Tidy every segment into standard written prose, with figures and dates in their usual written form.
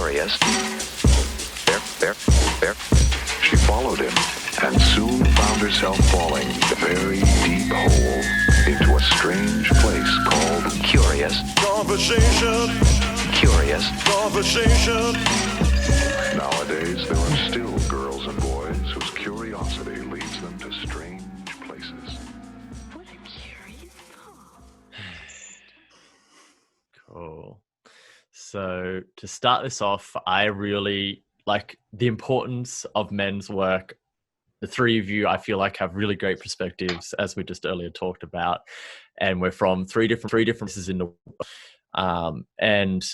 curious. There. She followed him and soon found herself falling a very deep hole into a strange place called Curious. Conversation. Curious. Conversation. Nowadays, there are still girls and boys whose curiosity leads them to strange places. What a curious thought. Cool. So to start this off, I really like the importance of men's work. The three of you, I feel like, have really great perspectives, as we just earlier talked about, and we're from three different places in the world. And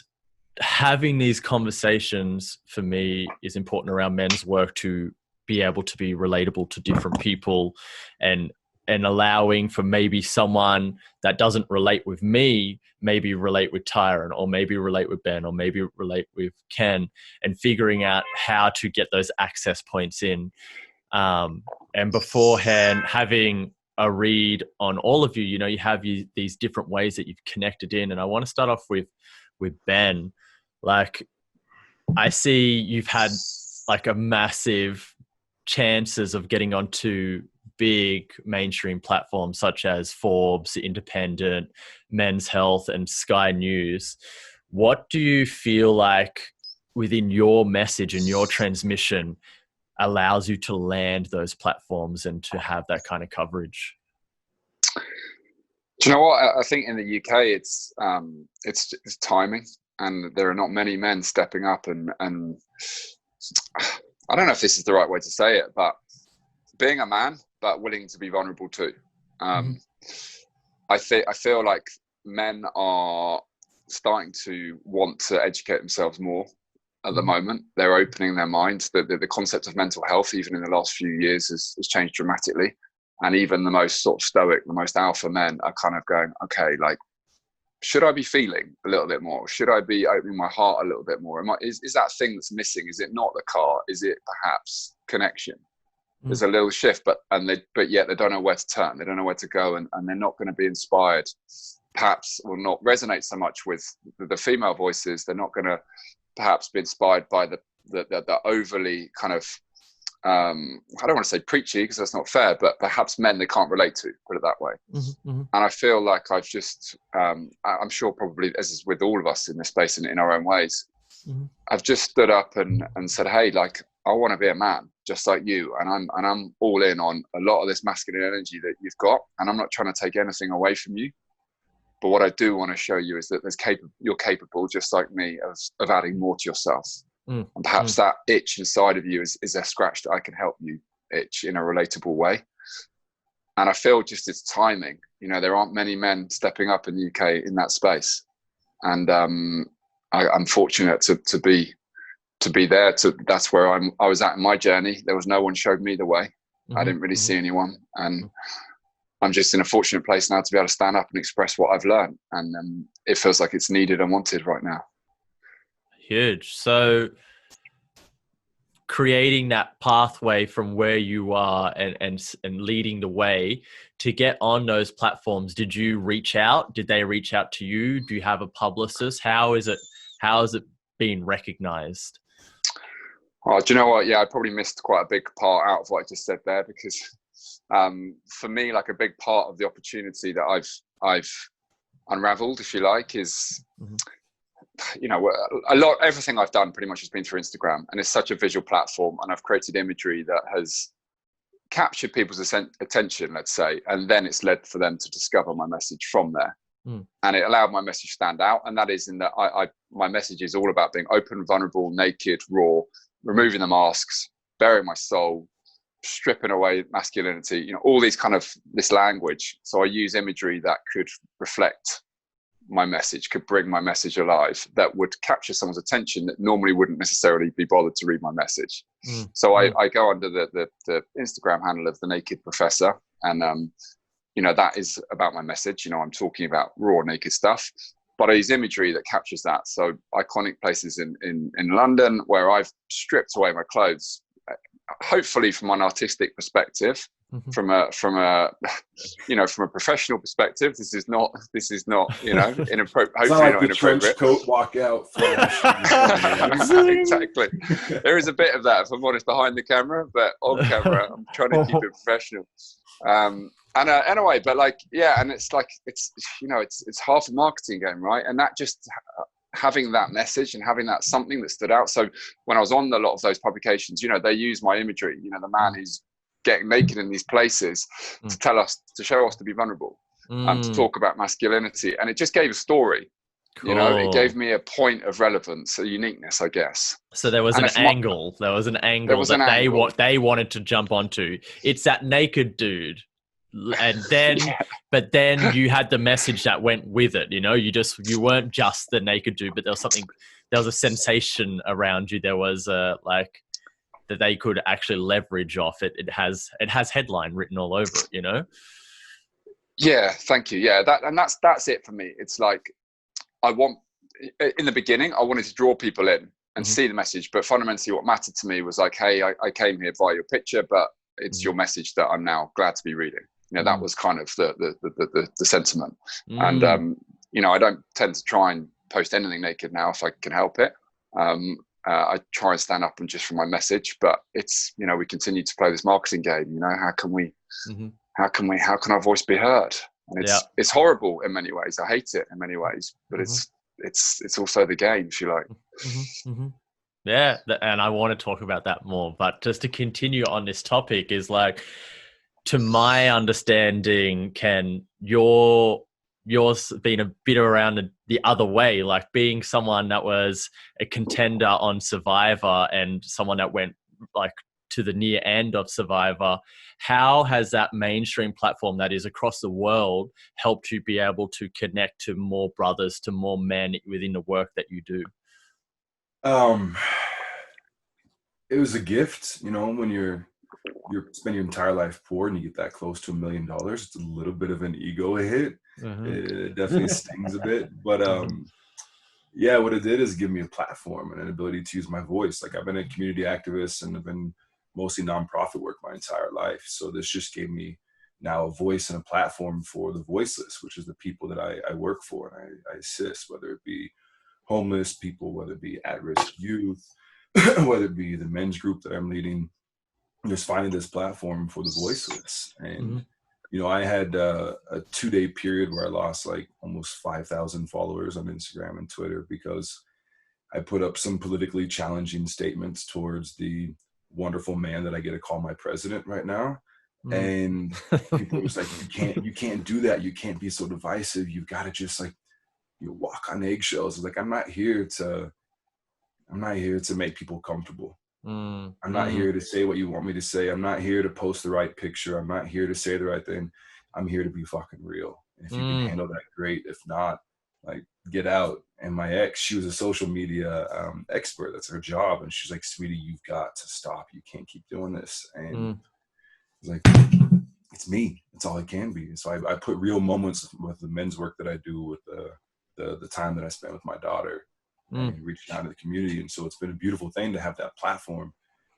having these conversations for me is important around men's work to be able to be relatable to different people, and allowing for maybe someone that doesn't relate with me, maybe relate with Tyron, or maybe relate with Ben, or maybe relate with Ken, and figuring out how to get those access points in. And beforehand, having a read on all of you, you have these different ways that you've connected in. And I want to start off with Ben. Like, I see you've had like a massive chances of getting onto big mainstream platforms such as Forbes, Independent, Men's Health, and Sky News. What do you feel like within your message and your transmission allows you to land those platforms and to have that kind of coverage? Do you know what? I think in the UK it's timing, and there are not many men stepping up and I don't know if this is the right way to say it, but being a man but willing to be vulnerable too. I feel like men are starting to want to educate themselves more at the moment. They're opening their minds. The concept of mental health, even in the last few years, has changed dramatically. And even the most sort of stoic, the most alpha men are kind of going, okay, like, should I be feeling a little bit more? Should I be opening my heart a little bit more? Is that thing that's missing? Is it not the car? Is it perhaps connection? There's a little shift, but yet they don't know where to turn. They don't know where to go, and they're not going to be inspired, perhaps, or not resonate so much with the female voices. They're not going to perhaps be inspired by the overly kind of, I don't want to say preachy because that's not fair, but perhaps men they can't relate to, put it that way. And I feel like I've just, I'm sure probably as is with all of us in this space and in our own ways, I've just stood up and said, hey, like, I want to be a man just like you, and I'm all in on a lot of this masculine energy that you've got, and I'm not trying to take anything away from you, but what I do want to show you is that you're capable, just like me, of adding more to yourself. And perhaps that itch inside of you is a scratch that I can help you itch in a relatable way. And I feel just it's timing. There aren't many men stepping up in the UK in that space, and I'm fortunate to be there. That's where I was at in my journey. There was no one showed me the way. I didn't really see anyone, and I'm just in a fortunate place now to be able to stand up and express what I've learned, and it feels like it's needed and wanted right now. Huge. So creating that pathway from where you are and leading the way to get on those platforms. Did you reach out? Did they reach out to you? Do you have a publicist? How is it being recognized? Oh, do you know what? Yeah, I probably missed quite a big part out of what I just said there, because for me, like, a big part of the opportunity that I've unraveled, if you like, is everything I've done pretty much has been through Instagram, and it's such a visual platform, and I've created imagery that has captured people's attention, let's say, and then it's led for them to discover my message from there. And it allowed my message to stand out, and that is in that my message is all about being open, vulnerable, naked, raw, removing the masks, bearing my soul, stripping away masculinity, all these kind of this language. So I use imagery that could reflect my message, could bring my message alive, that would capture someone's attention that normally wouldn't necessarily be bothered to read my message. So I go under the Instagram handle of The Naked Professor, and that is about my message. I'm talking about raw, naked stuff, but I use imagery that captures that. So iconic places in London where I've stripped away my clothes, hopefully from an artistic perspective, from a from a professional perspective, this is not inappropriate. It's not Hopefully like not the trench inappropriate. coat walkout flash. Exactly. There is a bit of that, if I'm honest, behind the camera, but on camera, I'm trying to keep it professional. Anyway, but and it's it's half a marketing game, right? And that just having that message and having that something that stood out. So when I was on a lot of those publications, they use my imagery. The man who's getting naked in these places to show us to be vulnerable, to talk about masculinity, and it just gave a story. Cool. It gave me a point of relevance, a uniqueness, I guess. So there was an angle. There was an angle that they wanted to jump onto. It's that naked dude, and then, but then you had the message that went with it. You weren't just the naked dude, but there was something. There was a sensation around you. There was that they could actually leverage off it. It has headline written all over it. Yeah, thank you. Yeah, that's it for me. It's like, in the beginning, I wanted to draw people in and see the message, but fundamentally what mattered to me was like, hey, I came here via your picture, but it's your message that I'm now glad to be reading. That was kind of the sentiment. And, I don't tend to try and post anything naked now if I can help it. I try and stand up and just for my message, but it's, we continue to play this marketing game. How can our voice be heard? And it's horrible in many ways. I hate it in many ways, but it's also the game, if you like. Yeah, and I want to talk about that more. But just to continue on this topic is like, to my understanding, Ken, yours been a bit around the other way, like being someone that was a contender on Survivor and someone that went like to the near end of Survivor. How has that mainstream platform that is across the world helped you be able to connect to more brothers, to more men within the work that you do? It was a gift, when you're spend your entire life poor and you get that close to $1 million. It's a little bit of an ego hit. It definitely stings a bit, but what it did is give me a platform and an ability to use my voice. Like, I've been a community activist and I've been mostly nonprofit work my entire life. So this just gave me now a voice and a platform for the voiceless, which is the people that I work for and I assist, whether it be homeless people, whether it be at-risk youth, whether it be the men's group that I'm leading. Just finding this platform for the voiceless. And I had a 2-day period where I lost like almost 5,000 followers on Instagram and Twitter because I put up some politically challenging statements towards the wonderful man that I get to call my president right now. And people was like, you can't do that. You can't be so divisive. You've got to just walk on eggshells. Like, I'm not here to make people comfortable. I'm not here to say what you want me to say. I'm not here to post the right picture. I'm not here to say the right thing. I'm here to be fucking real. And if you can handle that, great. If not, like, get out. And my ex, she was a social media expert. That's her job. And she's like, sweetie, you've got to stop. You can't keep doing this. And it's like, it's me. It's all it can be. And so I put real moments with the men's work that I do, with the time that I spent with my daughter. And reaching out to the community. And so it's been a beautiful thing to have that platform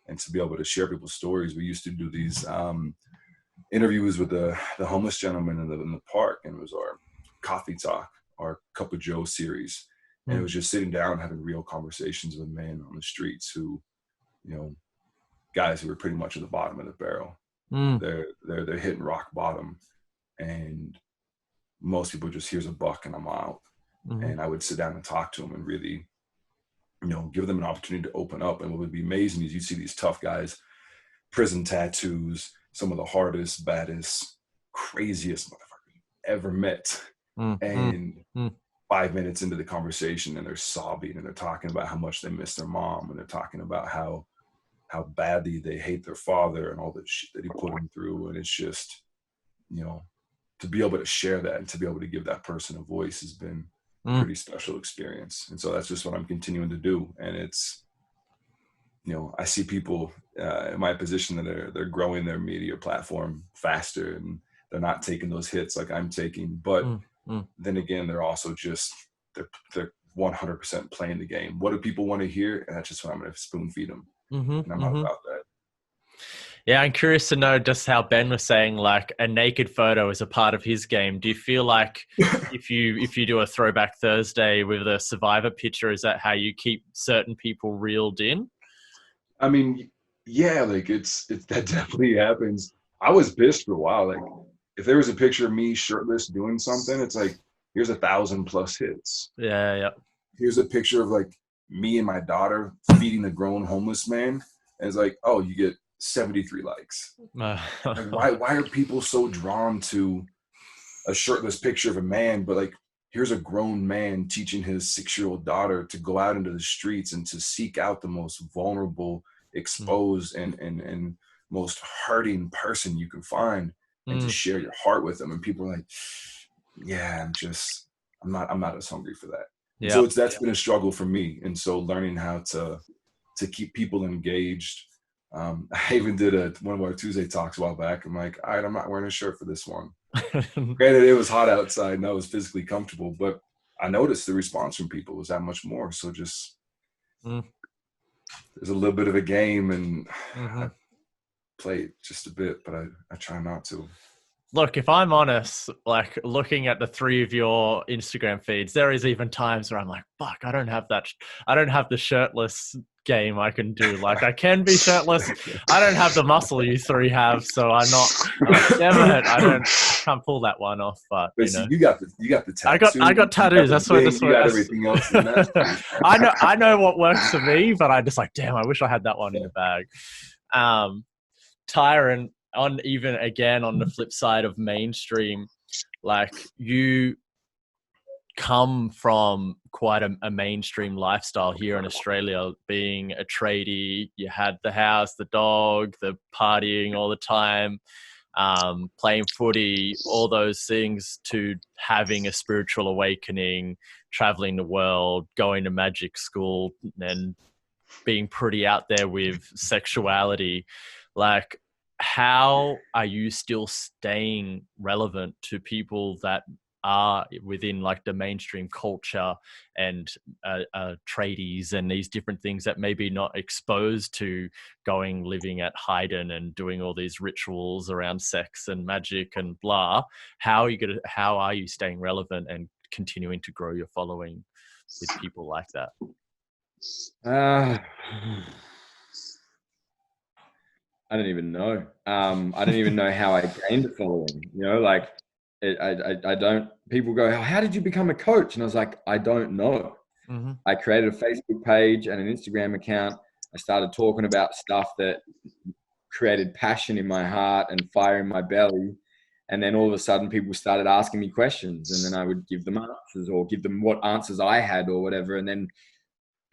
and to be able to share people's stories. We used to do these interviews with the homeless gentleman in the park, and it was our coffee talk, our Cup of Joe series. And it was just sitting down, having real conversations with men on the streets who, guys who were pretty much at the bottom of the barrel. They're hitting rock bottom, and most people just, here's a buck and I'm out. And I would sit down and talk to them and really, give them an opportunity to open up. And what would be amazing is you see these tough guys, prison tattoos, some of the hardest, baddest, craziest motherfuckers you've ever met. And 5 minutes into the conversation, and they're sobbing and they're talking about how much they miss their mom, and they're talking about how badly they hate their father and all the shit that he put them through. And it's just, to be able to share that and to be able to give that person a voice has been pretty special experience. And so that's just what I'm continuing to do. And it's, I see people in my position that they're growing their media platform faster, and they're not taking those hits like I'm taking. But then again, they're also just, they're 100% playing the game. What do people want to hear? And that's just what I'm going to spoon feed them. And I'm not about that. Yeah, I'm curious to know just how Ben was saying, like, a naked photo is a part of his game. Do you feel like if you do a Throwback Thursday with a Survivor picture, is that how you keep certain people reeled in? I mean, yeah, like it's that definitely happens. I was pissed for a while. Like if there was a picture of me shirtless doing something, it's like here's 1,000+ hits. Yeah, yeah. Here's a picture of like me and my daughter feeding a grown homeless man, and it's like, oh, you get 73 likes. Like, why are people so drawn to a shirtless picture of a man, but like here's a grown man teaching his 6-year-old daughter to go out into the streets and to seek out the most vulnerable, exposed, and most hurting person you can find, and to share your heart with them. And people are like, yeah, I'm not as hungry for that. Yeah. So that's been a struggle for me. And so learning how to keep people engaged. I even did one of our Tuesday talks a while back. I'm like, all right, I'm not wearing a shirt for this one. Granted, it was hot outside and I was physically comfortable, but I noticed the response from people was that much more. So just there's a little bit of a game, and I play it just a bit, but I try not to. Look, if I'm honest, like looking at the three of your Instagram feeds, there is even times where I'm like, fuck, I don't have the shirtless game I can do. Like I can be shirtless. I don't have the muscle you three have, so I'm like, damn it, I can't pull that one off. But you got the tattoo. I got tattoos. That's what you got everything else in that. I know what works for me, but I just like, damn, I wish I had that one in the bag. Tyron, on the flip side of mainstream, like you come from quite a mainstream lifestyle here in Australia, being a tradie. You had the house, the dog, the partying all the time, playing footy, all those things, to having a spiritual awakening, traveling the world, going to magic school, and being pretty out there with sexuality. Like, how are you still staying relevant to people that are within like the mainstream culture and tradies and these different things that maybe not exposed to living at Haydn and doing all these rituals around sex and magic and blah? How are you staying relevant and continuing to grow your following with people like that? I don't even know. I don't even know how I gained a following. You know, like I don't. People go, "How did you become a coach?" And I was like, I don't know. Mm-hmm. I created a Facebook page and an Instagram account. I started talking about stuff that created passion in my heart and fire in my belly. And then all of a sudden, people started asking me questions, and then I would give them answers or give them what answers I had or whatever. And then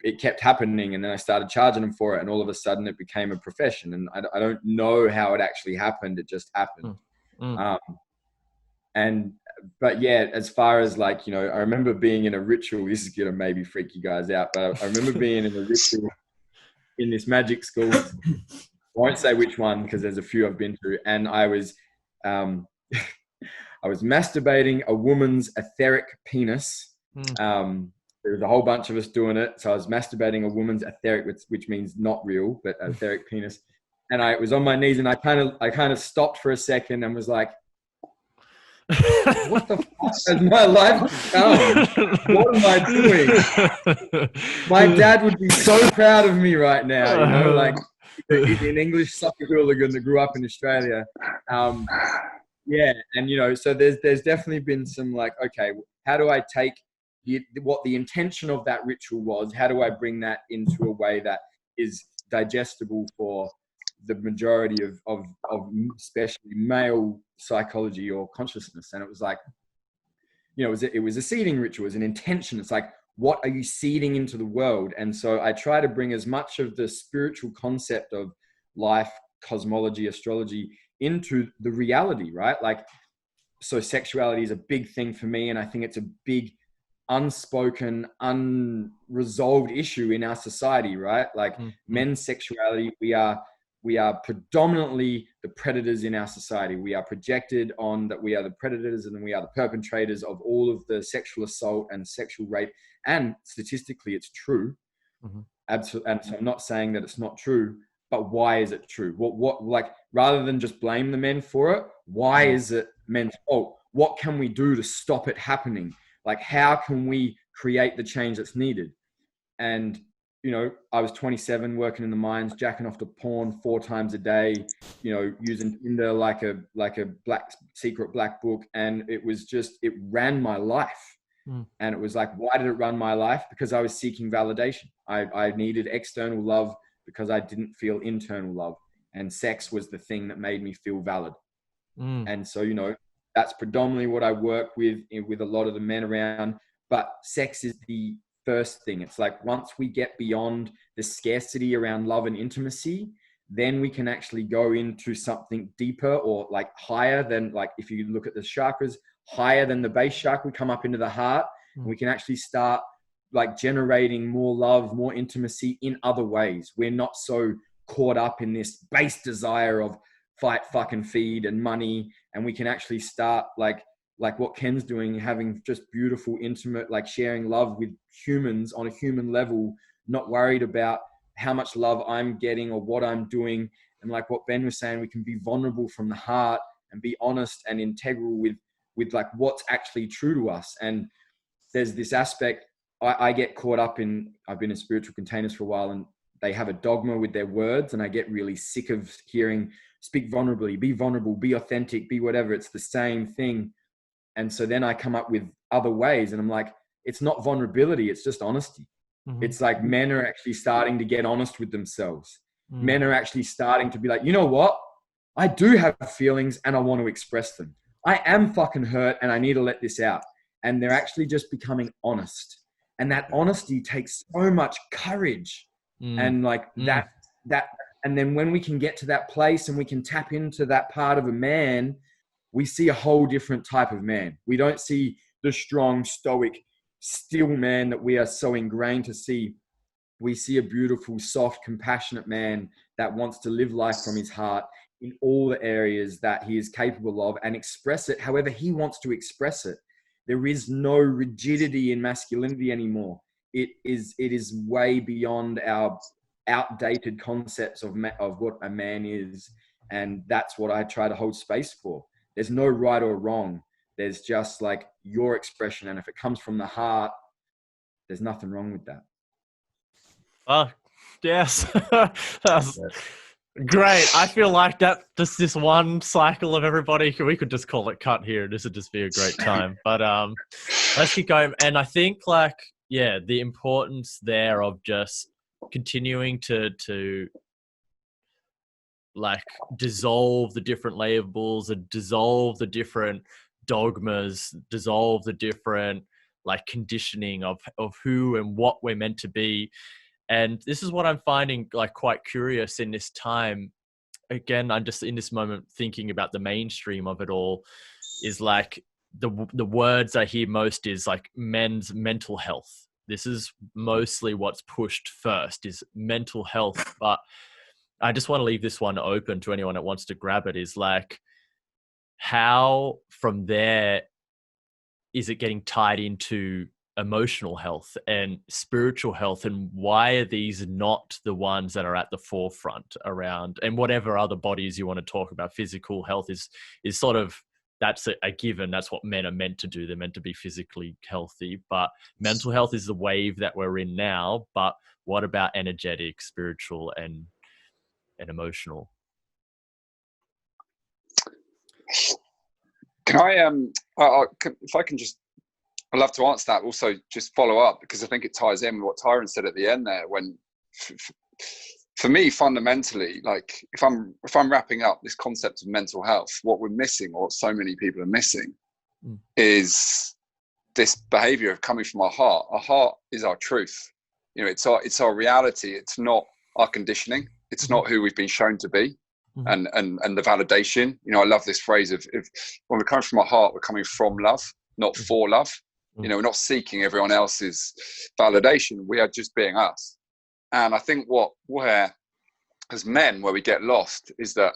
it kept happening, and then I started charging them for it, and all of a sudden it became a profession. And I don't know how it actually happened. It just happened. But yeah, as far as like, you know, I remember being in a ritual. This is gonna maybe freak you guys out, but I remember being in a ritual in this magic school. I won't say which one because there's a few I've been to, and I was I was masturbating a woman's etheric penis. There was a whole bunch of us doing it. So I was masturbating a woman's etheric, which means not real, but etheric penis. And I was on my knees, and I kind of stopped for a second and was like, what the fuck has my life become? What am I doing? My dad would be so proud of me right now, you know, like an English soccer hooligan that grew up in Australia. Yeah. And, you know, so there's definitely been some like, okay, how do I take what the intention of that ritual was? How do I bring that into a way that is digestible for the majority of especially male psychology or consciousness? And it was like, you know, it was a seeding ritual, it was an intention. It's like, what are you seeding into the world? And so I try to bring as much of the spiritual concept of life, cosmology, astrology into the reality, right? Like, so sexuality is a big thing for me, and I think it's a big unspoken, unresolved issue in our society, right? Like men's sexuality, we are predominantly the predators in our society. We are projected on that we are the predators, and then we are the perpetrators of all of the sexual assault and sexual rape. And statistically, it's true. Absolutely. And so I'm not saying that it's not true, but why is it true? What like, rather than just blame the men for it, why is it men's fault? What can we do to stop it happening? Like, how can we create the change that's needed? And, you know, I was 27 working in the mines, jacking off to porn 4 times a day, you know, using Tinder like a secret black book. And it ran my life. And it was like, why did it run my life? Because I was seeking validation. I needed external love because I didn't feel internal love. And sex was the thing that made me feel valid. And so, you know, that's predominantly what I work with a lot of the men around. But sex is the first thing. It's like, once we get beyond the scarcity around love and intimacy, then we can actually go into something deeper, or like higher than, like, if you look at the chakras, higher than the base chakra, we come up into the heart, and we can actually start like generating more love, more intimacy in other ways. We're not so caught up in this base desire of fight, fuck, and feed and money. And we can actually start like what Ken's doing, having just beautiful, intimate, like sharing love with humans on a human level, not worried about how much love I'm getting or what I'm doing. And like what Ben was saying, we can be vulnerable from the heart and be honest and integral with like what's actually true to us. And there's this aspect, I get caught up in, I've been in spiritual containers for a while, and they have a dogma with their words, and I get really sick of hearing, speak vulnerably, be vulnerable, be authentic, be whatever. It's the same thing. And so then I come up with other ways, and I'm like, it's not vulnerability, it's just honesty. It's like men are actually starting to get honest with themselves. Men are actually starting to be like, you know what? I do have feelings and I want to express them. I am fucking hurt and I need to let this out. And they're actually just becoming honest. And that honesty takes so much courage. And like that, and then when we can get to that place and we can tap into that part of a man, we see a whole different type of man. We don't see the strong, stoic, still man that we are so ingrained to see. We see a beautiful, soft, compassionate man that wants to live life from his heart in all the areas that he is capable of and express it however he wants to express it. There is no rigidity in masculinity anymore. It is way beyond our outdated concepts of what a man is. And that's what I try to hold space for. There's no right or wrong. There's just like your expression. And if it comes from the heart, there's nothing wrong with that. Oh, yes. That's great. I feel like that just this one cycle of everybody, we could just call it cut here. This would just be a great time. But let's keep going. And I think like, yeah, the importance there of just continuing to like dissolve the different labels and dissolve the different dogmas, dissolve the different like conditioning of who and what we're meant to be. And this is what I'm finding like quite curious in this time. Again, I'm just in this moment thinking about the mainstream of it all, is like the words I hear most is like men's mental health. This is mostly what's pushed first, is mental health. But I just want to leave this one open to anyone that wants to grab it, is like, how from there is it getting tied into emotional health and spiritual health, and why are these not the ones that are at the forefront around, and whatever other bodies you want to talk about? Physical health is sort of, that's a given. That's what men are meant to do. They're meant to be physically healthy, but mental health is the wave that we're in now. But what about energetic, spiritual, and emotional? Can I, if I can just, I'd love to answer that. Also, just follow up, because I think it ties in with what Tyron said at the end there. When, for me, fundamentally, like if I'm wrapping up this concept of mental health, what we're missing, or what so many people are missing, is this behavior of coming from our heart. Our heart is our truth. You know, it's our reality. It's not our conditioning. It's not who we've been shown to be. And the validation. You know, I love this phrase of, if when we're coming from our heart, we're coming from love, not for love. You know, we're not seeking everyone else's validation. We are just being us. And I think where as men, where we get lost is that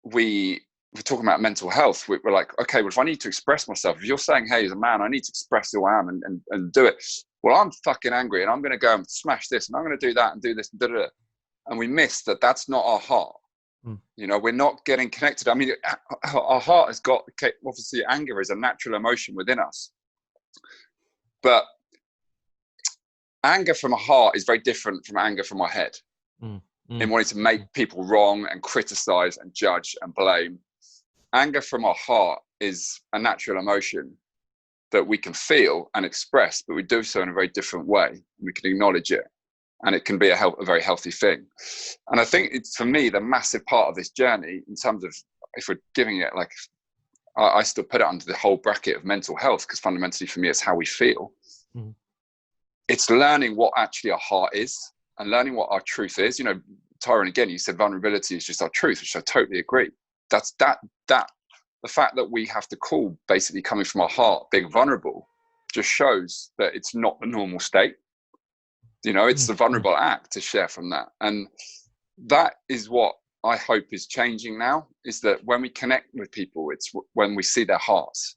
we're talking about mental health. We're like, okay, well, if I need to express myself, if you're saying, hey, as a man, I need to express who I am and do it. Well, I'm fucking angry and I'm going to go and smash this and I'm going to do that and do this and da-da-da. and we miss that that's not our heart. Mm. You know, we're not getting connected. I mean, our heart has got, obviously anger is a natural emotion within us, but anger from a heart is very different from anger from our head. In wanting to make people wrong and criticize and judge and blame. Anger from our heart is a natural emotion that we can feel and express, but we do so in a very different way. We can acknowledge it, and it can be a very healthy thing. And I think it's, for me, the massive part of this journey in terms of, if we're giving it, like, I still put it under the whole bracket of mental health, because fundamentally for me, it's how we feel. It's learning what actually our heart is and learning what our truth is. You know, Tyron, again, you said vulnerability is just our truth, which I totally agree. That's the fact that we have to call basically coming from our heart, being vulnerable, just shows that it's not the normal state. You know, it's the vulnerable act to share from that. And that is what I hope is changing now, is that when we connect with people, it's when we see their hearts.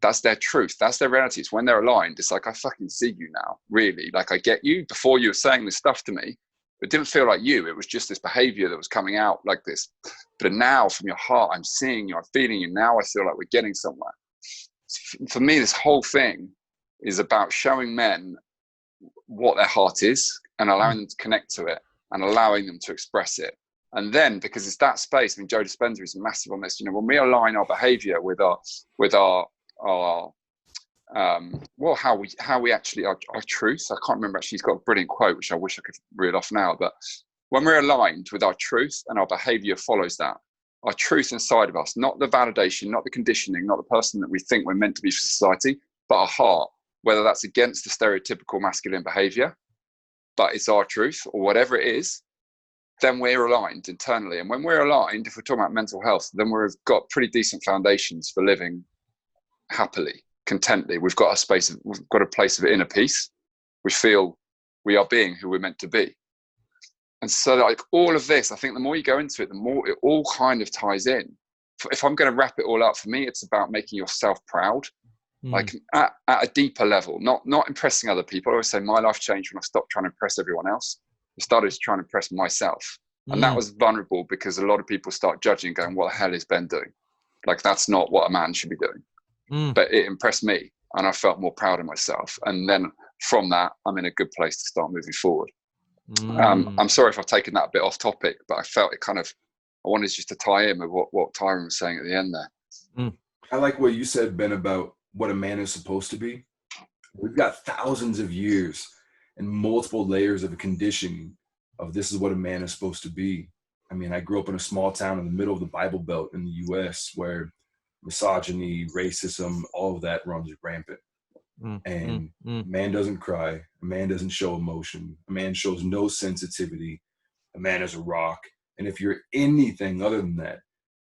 That's their truth. That's their reality. It's when they're aligned. It's like, I fucking see you now, really. Like, I get you. Before, you were saying this stuff to me, it didn't feel like you. It was just this behavior that was coming out like this. But now from your heart, I'm seeing you, I'm feeling you. Now I feel like we're getting somewhere. For me, this whole thing is about showing men what their heart is and allowing them to connect to it and allowing them to express it. And then, because it's that space, I mean, Joe Dispenza is massive on this. You know, when we align our behavior with our how we actually our truth. I can't remember, actually, he's got a brilliant quote which I wish I could reel off now, but when we're aligned with our truth and our behavior follows that, our truth inside of us, not the validation, not the conditioning, not the person that we think we're meant to be for society, but our heart, whether that's against the stereotypical masculine behavior, but it's our truth or whatever it is, then we're aligned internally. And when we're aligned, if we're talking about mental health, then we've got pretty decent foundations for living happily, contently. We've got a place of inner peace. We feel we are being who we're meant to be. And so, like, all of this, I think the more you go into it, the more it all kind of ties in. If I'm going to wrap it all up, for me, it's about making yourself proud, like at a deeper level, not impressing other people. I always say my life changed when I stopped trying to impress everyone else. I started trying to impress myself. And that was vulnerable, because a lot of people start judging, going, what the hell is Ben doing? Like, that's not what a man should be doing. But it impressed me, and I felt more proud of myself. And then from that, I'm in a good place to start moving forward. I'm sorry if I've taken that a bit off topic, but I felt it kind of, I wanted just to tie in with what Tyron was saying at the end there. I like what you said, Ben, about what a man is supposed to be. We've got thousands of years and multiple layers of conditioning of this is what a man is supposed to be. I mean, I grew up in a small town in the middle of the Bible Belt in the US where misogyny, racism, all of that runs rampant. And a man doesn't cry. A man doesn't show emotion. A man shows no sensitivity. A man is a rock. And if you're anything other than that,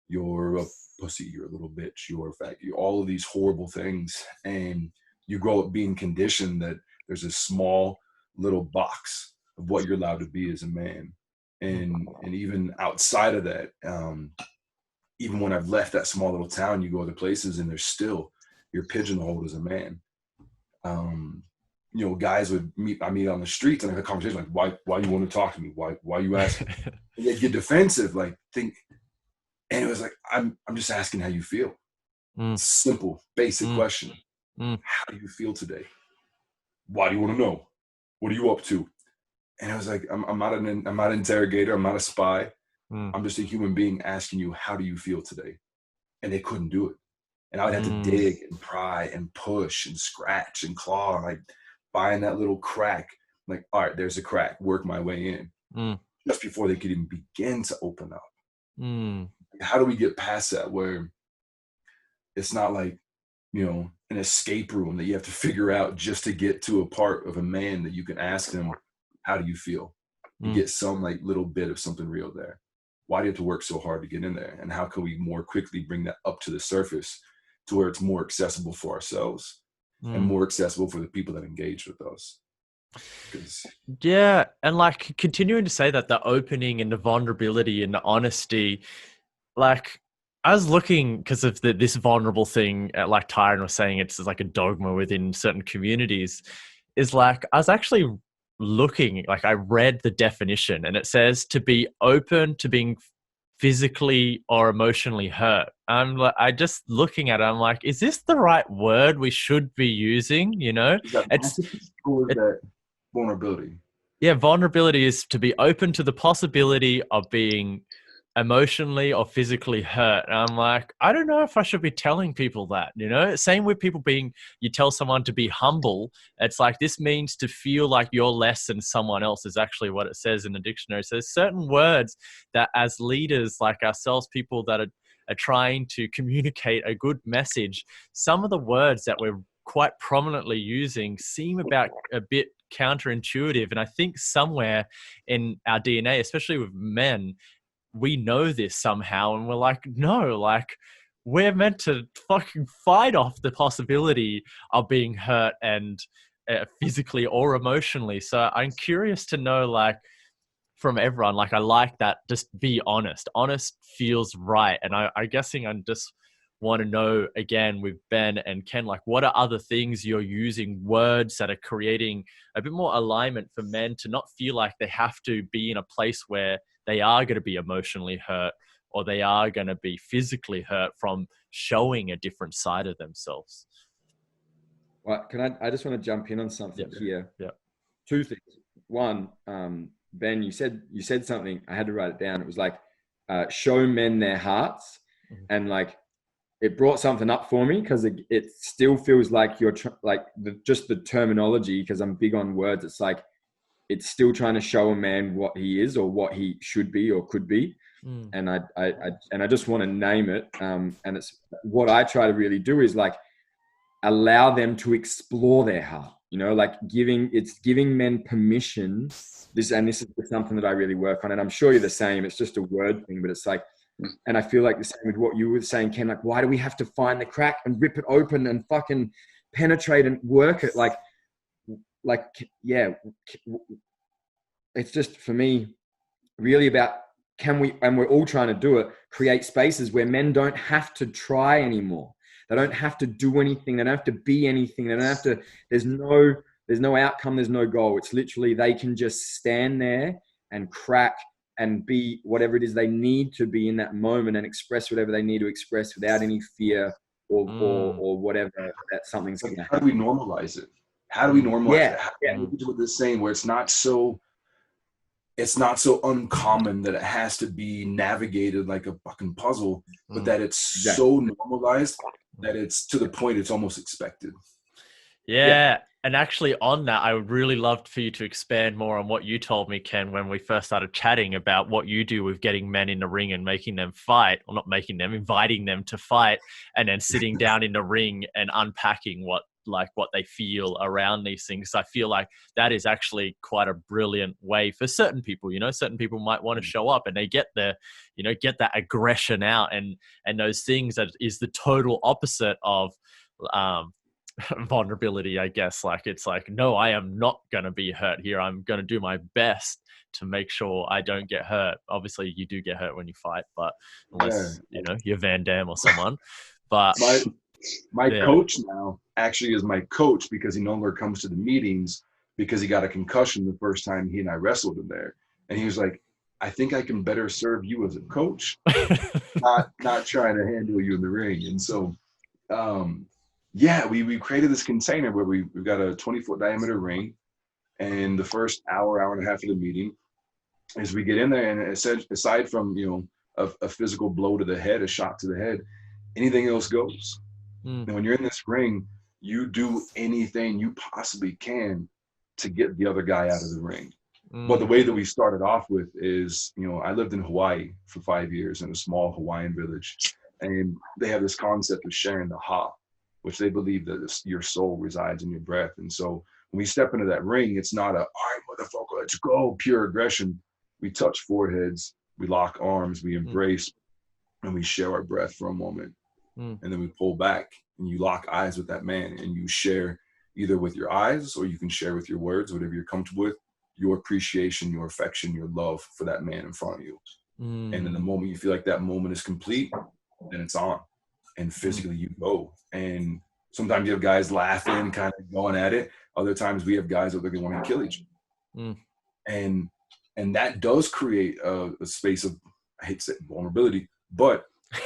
you're a pussy, you're a little bitch, you're a fag, you're all of these horrible things. And you grow up being conditioned that there's a small little box of what you're allowed to be as a man. And even outside of that, even when I've left that small little town, you go other places and there's still, you're pigeonholed as a man. You know, guys would meet on the streets and I had a conversation like, why you want to talk to me? Why you asking? And they'd get defensive, like and it was like, I'm just asking how you feel. Simple, basic question. How do you feel today? Why do you want to know? What are you up to? And I was like, I'm not an interrogator. I'm not a spy. I'm just a human being asking you, how do you feel today? And they couldn't do it. And I would have to dig and pry and push and scratch and claw, like find that little crack. Like, all right, there's a crack, work my way in. Just before they could even begin to open up. How do we get past that where it's not like, you know, an escape room that you have to figure out just to get to a part of a man that you can ask them, how do you feel? You get some like little bit of something real there. Why do you have to work so hard to get in there? And how can we more quickly bring that up to the surface to where it's more accessible for ourselves and more accessible for the people that engage with us? Yeah. And like continuing to say that the opening and the vulnerability and the honesty, like I was looking because of this vulnerable thing, like Tyron was saying, it's like a dogma within certain communities, is like, I was actually looking, like I read the definition, and it says to be open to being physically or emotionally hurt. I'm like, I just looking at it, I'm like, is this the right word we should be using? You know, Is that it's or is that vulnerability? yeah, vulnerability is to be open to the possibility of being emotionally or physically hurt. And I'm like, I don't know if I should be telling people that, you know? Same with people being, you tell someone to be humble. It's like, this means to feel like you're less than someone else is actually what it says in the dictionary. So there's certain words that as leaders like ourselves, people that are trying to communicate a good message, some of the words that we're quite prominently using seem about a bit counterintuitive. And I think somewhere in our DNA, especially with men, we know this somehow, and we're like, no, like we're meant to fucking fight off the possibility of being hurt and physically or emotionally. So I'm curious to know, like, from everyone, like I like that, just be honest. Honest feels right. And I'm guessing I just want to know again with Ben and Ken, like what are other things you're using, words that are creating a bit more alignment for men to not feel like they have to be in a place where they are going to be emotionally hurt or they are going to be physically hurt from showing a different side of themselves. Well, I just want to jump in on something here. Yeah. Two things. One, Ben, you said something, I had to write it down. It was like, show men their hearts. Mm-hmm. And like, it brought something up for me because it still feels like you're just the terminology, because I'm big on words. It's like, it's still trying to show a man what he is or what he should be or could be. Mm. And I just want to name it. And it's what I try to really do is like allow them to explore their heart, you know, like giving men permission. This is something that I really work on. And I'm sure you're the same. It's just a word thing, but it's like, and I feel like the same with what you were saying, Ken, like, why do we have to find the crack and rip it open and fucking penetrate and work it? Like, yeah, it's just for me really about, can we, and we're all trying to do it, create spaces where men don't have to try anymore. They don't have to do anything. They don't have to be anything. They don't have to, there's no outcome. There's no goal. It's literally, they can just stand there and crack and be whatever it is they need to be in that moment and express whatever they need to express without any fear or whatever that something's going to happen. How do we normalize it? How do we normalize it? How do we do this saying where it's not so uncommon that it has to be navigated like a fucking puzzle, but that it's so normalized that it's to the point it's almost expected. Yeah. And actually on that, I would really love for you to expand more on what you told me, Ken, when we first started chatting about what you do with getting men in the ring and making them fight, or not making them, inviting them to fight, and then sitting down in the ring and unpacking what they feel around these things. I feel like that is actually quite a brilliant way for certain people. You know, certain people might want to show up and they get that aggression out and those things that is the total opposite of vulnerability, I guess. Like, it's like, no, I am not going to be hurt here. I'm going to do my best to make sure I don't get hurt. Obviously you do get hurt when you fight, but unless, you're Van Damme or someone, but my coach now actually is my coach because he no longer comes to the meetings because he got a concussion the first time he and I wrestled in there. And he was like, I think I can better serve you as a coach, not trying to handle you in the ring. And so, we created this container where we've got a 20-foot diameter ring, and the first hour and a half of the meeting is we get in there, and aside from, a physical blow to the head, a shot to the head, anything else goes. And when you're in this ring, you do anything you possibly can to get the other guy out of the ring. But the way that we started off with is, I lived in Hawaii for 5 years in a small Hawaiian village, and they have this concept of sharing the ha, which they believe that your soul resides in your breath. And so when we step into that ring, it's not all right, motherfucker, let's go, pure aggression. We touch foreheads, we lock arms, we embrace, and we share our breath for a moment. And then we pull back, and you lock eyes with that man, and you share either with your eyes, or you can share with your words, whatever you're comfortable with, your appreciation, your affection, your love for that man in front of you. And in the moment you feel like that moment is complete, then it's on. And physically you go. And sometimes you have guys laughing, kind of going at it. Other times we have guys that they want to kill each Mm. And that does create a space of, I hate to say vulnerability, but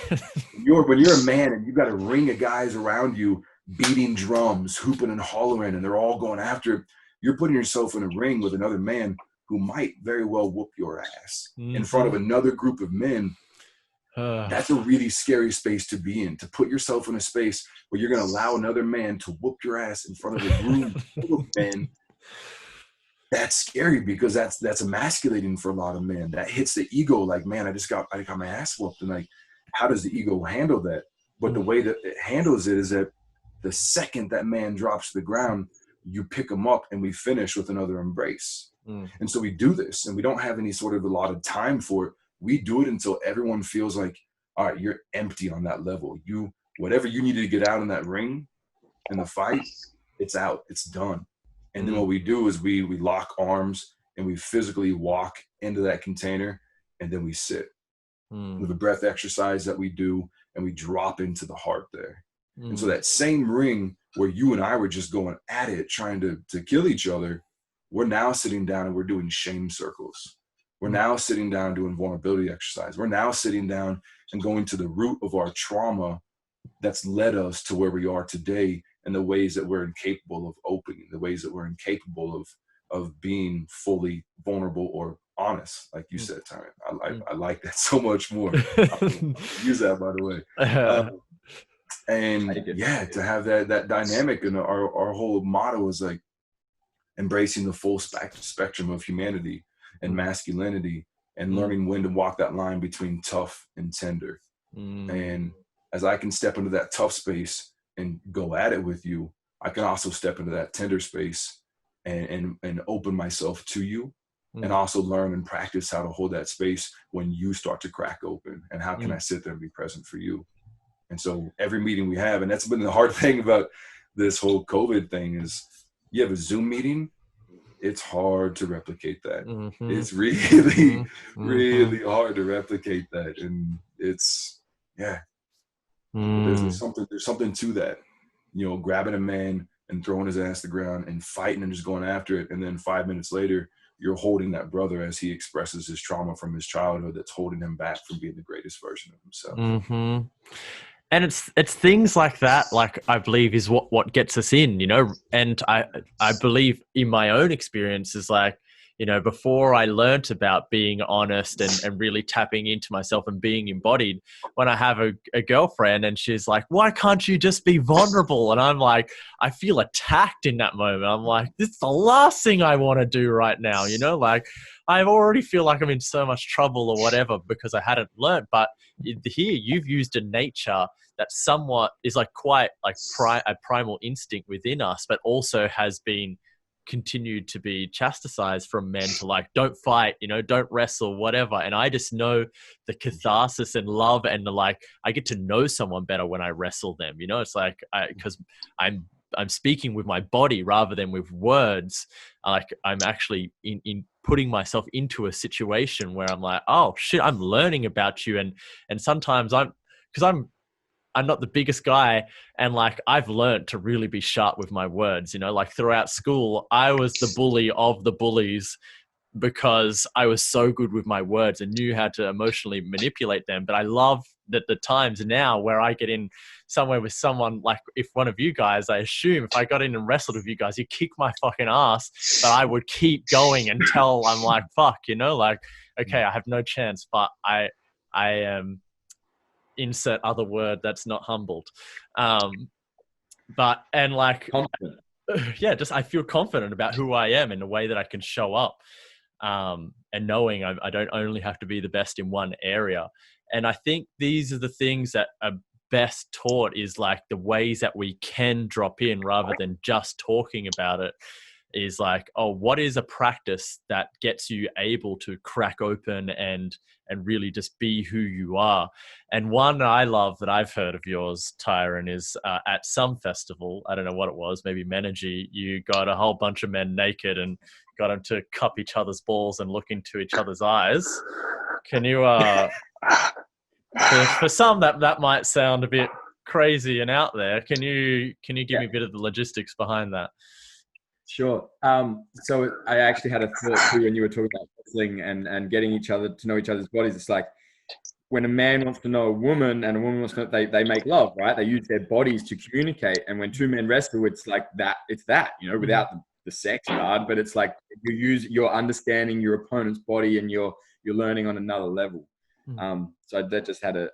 when you're a man and you've got a ring of guys around you beating drums, hooping and hollering, and they're all going after it, you're putting yourself in a ring with another man who might very well whoop your ass in front of another group of men. That's a really scary space to be in, to put yourself in a space where you're going to allow another man to whoop your ass in front of a room full of men. That's scary because that's emasculating for a lot of men. That hits the ego. Like, man, I got my ass whooped, and like, how does the ego handle that? But the way that it handles it is that the second that man drops to the ground, you pick him up and we finish with another embrace. And so we do this, and we don't have any sort of a lot of time for it. We do it until everyone feels like, all right, you're empty on that level. Whatever you needed to get out in that ring in the fight, it's out, it's done. And then what we do is we lock arms and we physically walk into that container, and then we sit with a breath exercise that we do, and we drop into the heart there. And so that same ring where you and I were just going at it, trying to kill each other, we're now sitting down and we're doing shame circles. We're now sitting down doing vulnerability exercise. We're now sitting down and going to the root of our trauma that's led us to where we are today, and the ways that we're incapable of opening, the ways that we're incapable of being fully vulnerable or honest, like you said, Tyron. I like that so much more. Use that, by the way. And yeah, to have that dynamic, and our whole motto is like embracing the full spectrum of humanity and masculinity, and learning when to walk that line between tough and tender. And as I can step into that tough space and go at it with you, I can also step into that tender space and open myself to you, and also learn and practice how to hold that space when you start to crack open, and how can I sit there and be present for you. And so every meeting we have, and that's been the hard thing about this whole COVID thing, is you have a Zoom meeting, it's hard to replicate that. It's really, really hard to replicate that. And it's, there's something to that, grabbing a man and throwing his ass to the ground and fighting and just going after it. And then 5 minutes later, you're holding that brother as he expresses his trauma from his childhood that's holding him back from being the greatest version of himself. And it's things like that, like, I believe, is what gets us in, and I believe in my own experience is like, before I learnt about being honest and really tapping into myself and being embodied, when I have a girlfriend and she's like, why can't you just be vulnerable? And I'm like, I feel attacked in that moment. I'm like, this is the last thing I want to do right now, like I already feel like I'm in so much trouble or whatever because I hadn't learned. But here you've used a nature that somewhat is like quite like a primal instinct within us, but also has been continued to be chastised from men to like, don't fight, don't wrestle, whatever. And I just know the catharsis and love, and I get to know someone better when I wrestle them, it's like, because I'm speaking with my body rather than with words. Like, I'm actually in putting myself into a situation where I'm like, oh shit, I'm learning about you. And sometimes I'm not the biggest guy, and like, I've learned to really be sharp with my words, like throughout school, I was the bully of the bullies because I was so good with my words and knew how to emotionally manipulate them. But I love that the times now where I get in somewhere with someone, like if one of you guys, I assume if I got in and wrestled with you guys, you kick my fucking ass, but I would keep going until I'm like, fuck, like, okay, I have no chance, but I am, insert other word that's not humbled. But, and like, Confident. just, I feel confident about who I am in a way that I can show up, and knowing I don't only have to be the best in one area. And I think these are the things that are best taught, is like the ways that we can drop in rather than just talking about it, is like, oh, what is a practice that gets you able to crack open and really just be who you are? And one I love that I've heard of yours, Tyron, is at some festival, I don't know what it was, maybe Menergy, you got a whole bunch of men naked and got them to cup each other's balls and look into each other's eyes. Can you, for some that might sound a bit crazy and out there, can you give me a bit of the logistics behind that? Sure. So I actually had a thought too when you were talking about wrestling and getting each other to know each other's bodies. It's like when a man wants to know a woman and a woman wants to know, they make love, right? They use their bodies to communicate. And when two men wrestle, it's like that. It's that, you know, without the sex part, but it's like you're understanding your opponent's body and you're learning on another level. So that just had a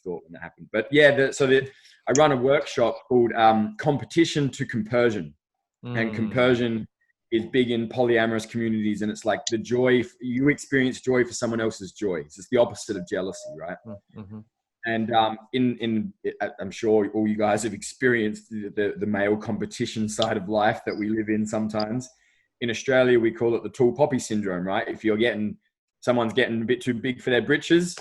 thought when that happened. But yeah, I run a workshop called Competition to Compersion. And compersion is big in polyamorous communities, and it's like the joy you experience joy for someone else's joy. It's the opposite of jealousy, right? And I'm sure all you guys have experienced the male competition side of life that we live in sometimes. In Australia, we call it the tall poppy syndrome, right? If someone's getting a bit too big for their britches,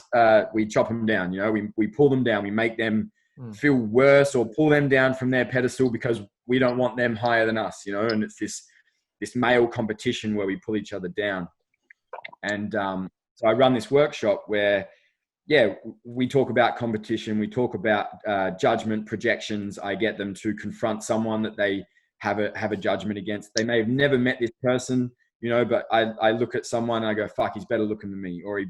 we chop them down. You know, we pull them down. We make them feel worse or pull them down from their pedestal because we don't want them higher than us, you know. And it's this male competition where we pull each other down. And so I run this workshop where, yeah, we talk about competition. We talk about judgment, projections. I get them to confront someone that they have a judgment against. They may have never met this person, you know, but I look at someone and I go, fuck, he's better looking than me, or he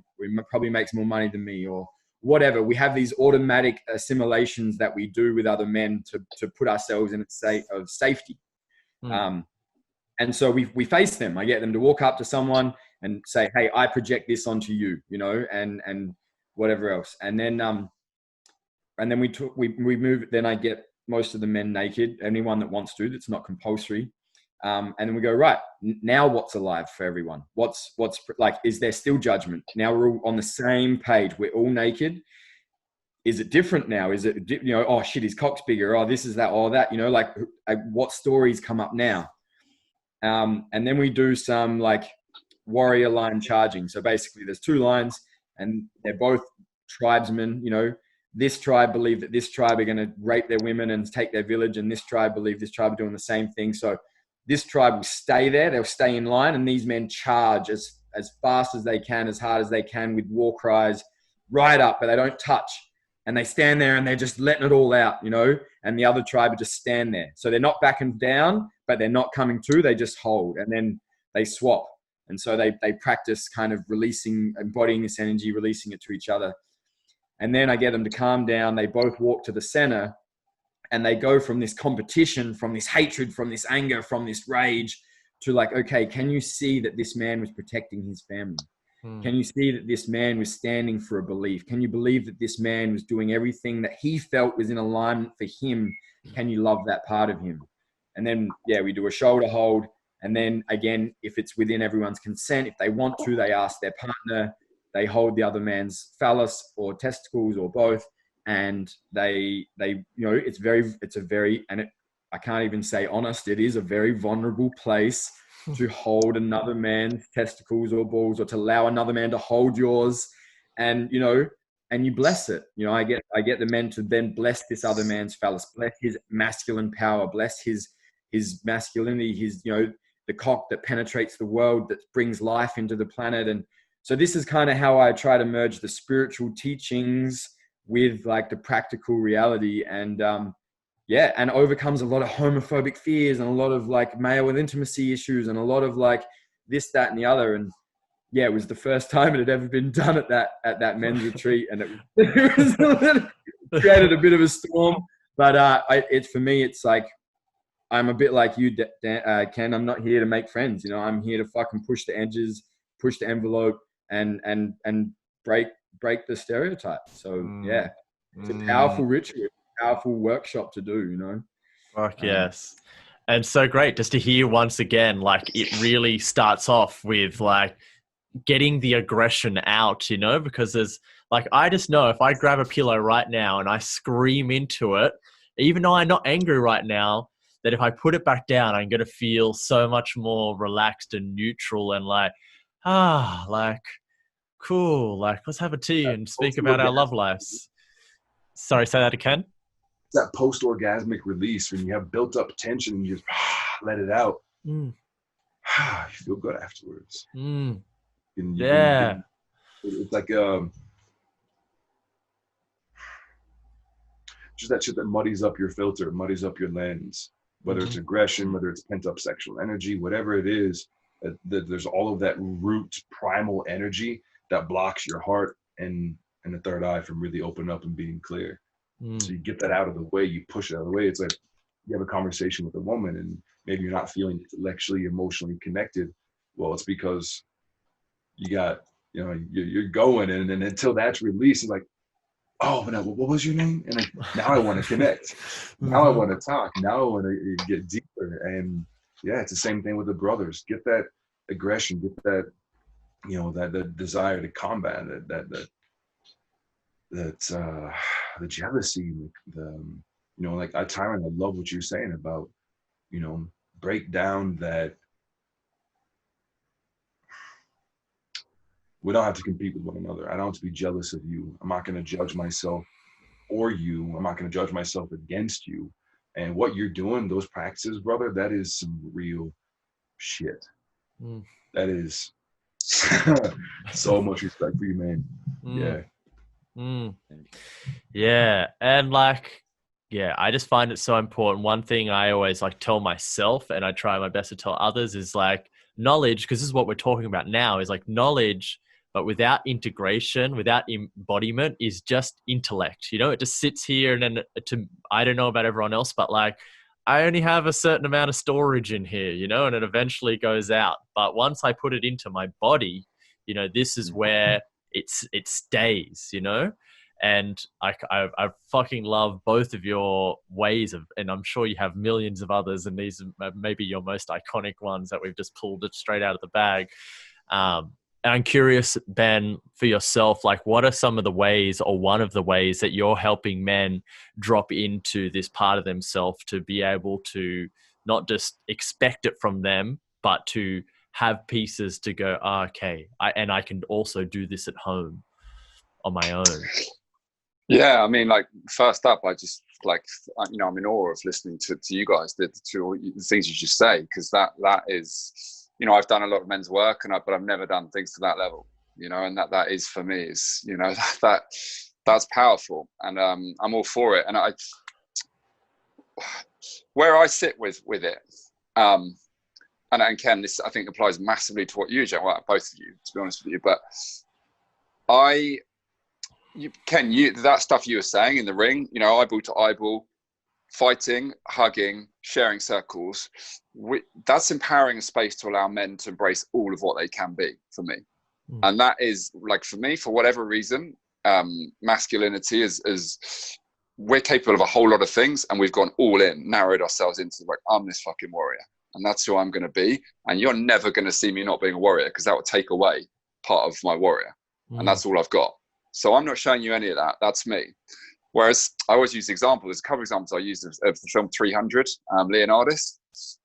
probably makes more money than me, or whatever. We have these automatic assimilations that we do with other men to put ourselves in a state of safety. And so we face them. I get them to walk up to someone and say, hey, I project this onto you, you know, and whatever else. And then we move. Then I get most of the men naked, anyone that wants to, that's not compulsory. And then we go, right, now what's alive for everyone? What's like, is there still judgment? Now we're all on the same page. We're all naked. Is it different now? Is it, you know, oh shit, his cock's bigger. Oh, this is that, or that, you know, like what stories come up now? And then we do some like warrior line charging. So basically there's two lines and they're both tribesmen, you know. This tribe believe that this tribe are going to rape their women and take their village. And this tribe believe this tribe are doing the same thing. So this tribe will stay there. They'll stay in line. And these men charge as fast as they can, as hard as they can with war cries right up, but they don't touch. And they stand there and they're just letting it all out, you know, and the other tribe would just stand there. So they're not backing down, but they're not coming to, they just hold, and then they swap. And so they practice kind of embodying this energy, releasing it to each other. And then I get them to calm down. They both walk to the center and they go from this competition, from this hatred, from this anger, from this rage to like, okay, can you see that this man was protecting his family? Can you see that this man was standing for a belief? Can you believe that this man was doing everything that he felt was in alignment for him? Can you love that part of him? And then, yeah, we do a shoulder hold. And then again, if it's within everyone's consent, if they want to, they ask their partner, they hold the other man's phallus or testicles or both. And they, you know, I can't even say honest. It is a very vulnerable place to hold another man's testicles or balls, or to allow another man to hold yours, and you know, and you bless it. You know, I get the men to then bless this other man's phallus, bless his masculine power, bless his masculinity, his, you know, the cock that penetrates the world, that brings life into the planet. And so this is kind of how I try to merge the spiritual teachings with like the practical reality, and yeah, and overcomes a lot of homophobic fears and a lot of like male with intimacy issues and a lot of like this, that, and the other. And yeah, it was the first time it had ever been done at that men's retreat, and it created a bit of a storm. But for me, it's like, I'm a bit like you, Ken. I'm not here to make friends. You know, I'm here to fucking push the edges, push the envelope, and break the stereotype. So yeah, it's a powerful ritual. Powerful workshop to do, you know. Fuck yes. And so great just to hear once again, like it really starts off with like getting the aggression out, you know, because there's like, I just know if I grab a pillow right now and I scream into it, even though I'm not angry right now, that if I put it back down, I'm going to feel so much more relaxed and neutral and like, like cool, like let's have a tea and speak about our love lives. Sorry, say that again. That post-orgasmic release when you have built up tension and you just let it out. You feel good afterwards. Yeah. It's like just that shit that muddies up your filter, muddies up your lens. whether it's aggression, whether it's pent up sexual energy, whatever it is, there's all of that root primal energy that blocks your heart and the third eye from really opening up and being clear. So you get that out of the way, you push it out of the way. It's like you have a conversation with a woman and maybe you're not feeling intellectually, emotionally connected. Well, it's because you got, you're going, and then until that's released, it's like, oh, but what was your name? And like, now I want to connect. Now I want to talk. Now I want to get deeper. And yeah, it's the same thing with the brothers. Get that aggression, get that, that desire to combat the jealousy, like Tyron, I love what you're saying about, break down that we don't have to compete with one another. I don't have to be jealous of you. I'm not going to judge myself or you. I'm not going to judge myself against you. And what you're doing, those practices, brother, that is some real shit. That is so much respect for you, man. Yeah. Yeah. And I just find it so important. One thing I always tell myself, and I try my best to tell others, is knowledge, because this is what we're talking about now, is knowledge, but without integration, without embodiment, is just intellect. It just sits here, and then I don't know about everyone else, but I only have a certain amount of storage in here, and it eventually goes out. But once I put it into my body, this is where it stays, And I fucking love both of your ways of, and I'm sure you have millions of others, and these are maybe your most iconic ones that we've just pulled it straight out of the bag. And I'm curious, Ben, for yourself, what are some of the ways, or one of the ways, that you're helping men drop into this part of themselves to be able to not just expect it from them, but to have pieces to go, okay, I can also do this at home on my own. Yeah, I mean, first up, I just I'm in awe of listening to you guys, the things you just say, because that is, I've done a lot of men's work, but I've never done things to that level, and that is, for me, is, that's powerful, and I'm all for it. And where I sit with it, and Ken, this I think applies massively to what you, Joe, both of you, to be honest with you, but Ken, that stuff you were saying in the ring, eyeball to eyeball, fighting, hugging, sharing circles, that's empowering a space to allow men to embrace all of what they can be, for me. And that is, for me, for whatever reason, masculinity is we're capable of a whole lot of things, and we've gone all in, narrowed ourselves into I'm this fucking warrior, and that's who I'm going to be. And you're never going to see me not being a warrior, because that would take away part of my warrior. And that's all I've got. So I'm not showing you any of that. That's me. Whereas I always use the example, there's a couple of examples I use of the film 300, Leonardis,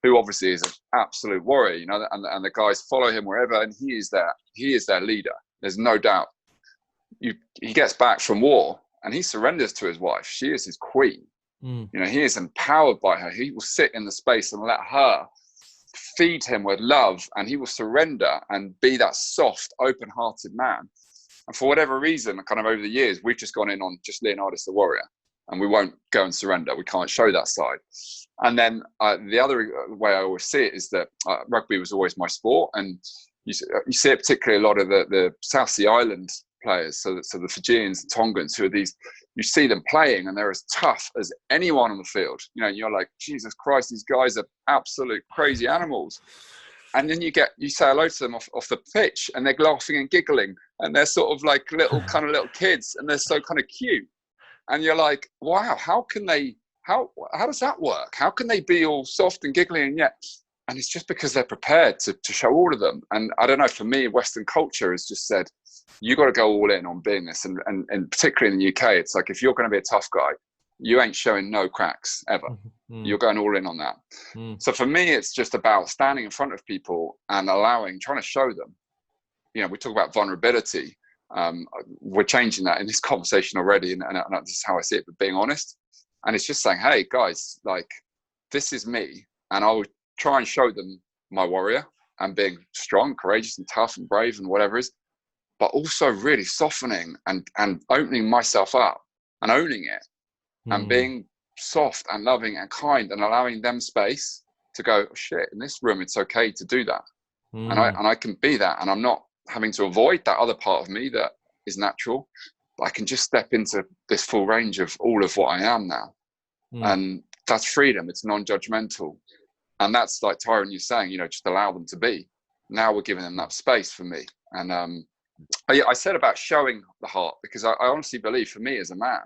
who obviously is an absolute warrior, and the guys follow him wherever, and he is their leader. There's no doubt. He gets back from war and he surrenders to his wife. She is his queen. He is empowered by her. He will sit in the space and let her feed him with love, and he will surrender and be that soft, open-hearted man. And for whatever reason, kind of over the years, we've just gone in on just Leonardis the warrior, and we won't go and surrender. We can't show that side. And then the other way I always see it is that rugby was always my sport, and you see it particularly a lot of the South Sea Island players, so the Fijians and Tongans, who are these, you see them playing and they're as tough as anyone on the field. You're like, Jesus Christ, these guys are absolute crazy animals. And then you say hello to them off the pitch, and they're laughing and giggling, and they're sort of like little kids, and they're so kind of cute. And you're like, wow, how does that work? How can they be all soft and giggly, and yet? And it's just because they're prepared to show all of them. And I don't know, for me, Western culture has just said, you got to go all in on being this. And particularly in the UK, it's like, if you're going to be a tough guy, you ain't showing no cracks ever. You're going all in on that. So for me, it's just about standing in front of people and trying to show them. We talk about vulnerability. We're changing that in this conversation already, and this is how I see it, but being honest. And it's just saying, hey, guys, this is me. And I would try and show them my warrior and being strong, courageous and tough and brave and whatever it is, but also really softening and opening myself up and owning it and being soft and loving and kind, and allowing them space to go, oh, shit, in this room it's okay to do that. And I can be that, and I'm not having to avoid that other part of me that is natural, but I can just step into this full range of all of what I am now. And that's freedom. It's non-judgmental. And that's like Tyron, you're saying, you know, just allow them to be. Now we're giving them that space for me. And I said about showing the heart, because I honestly believe, for me as a man,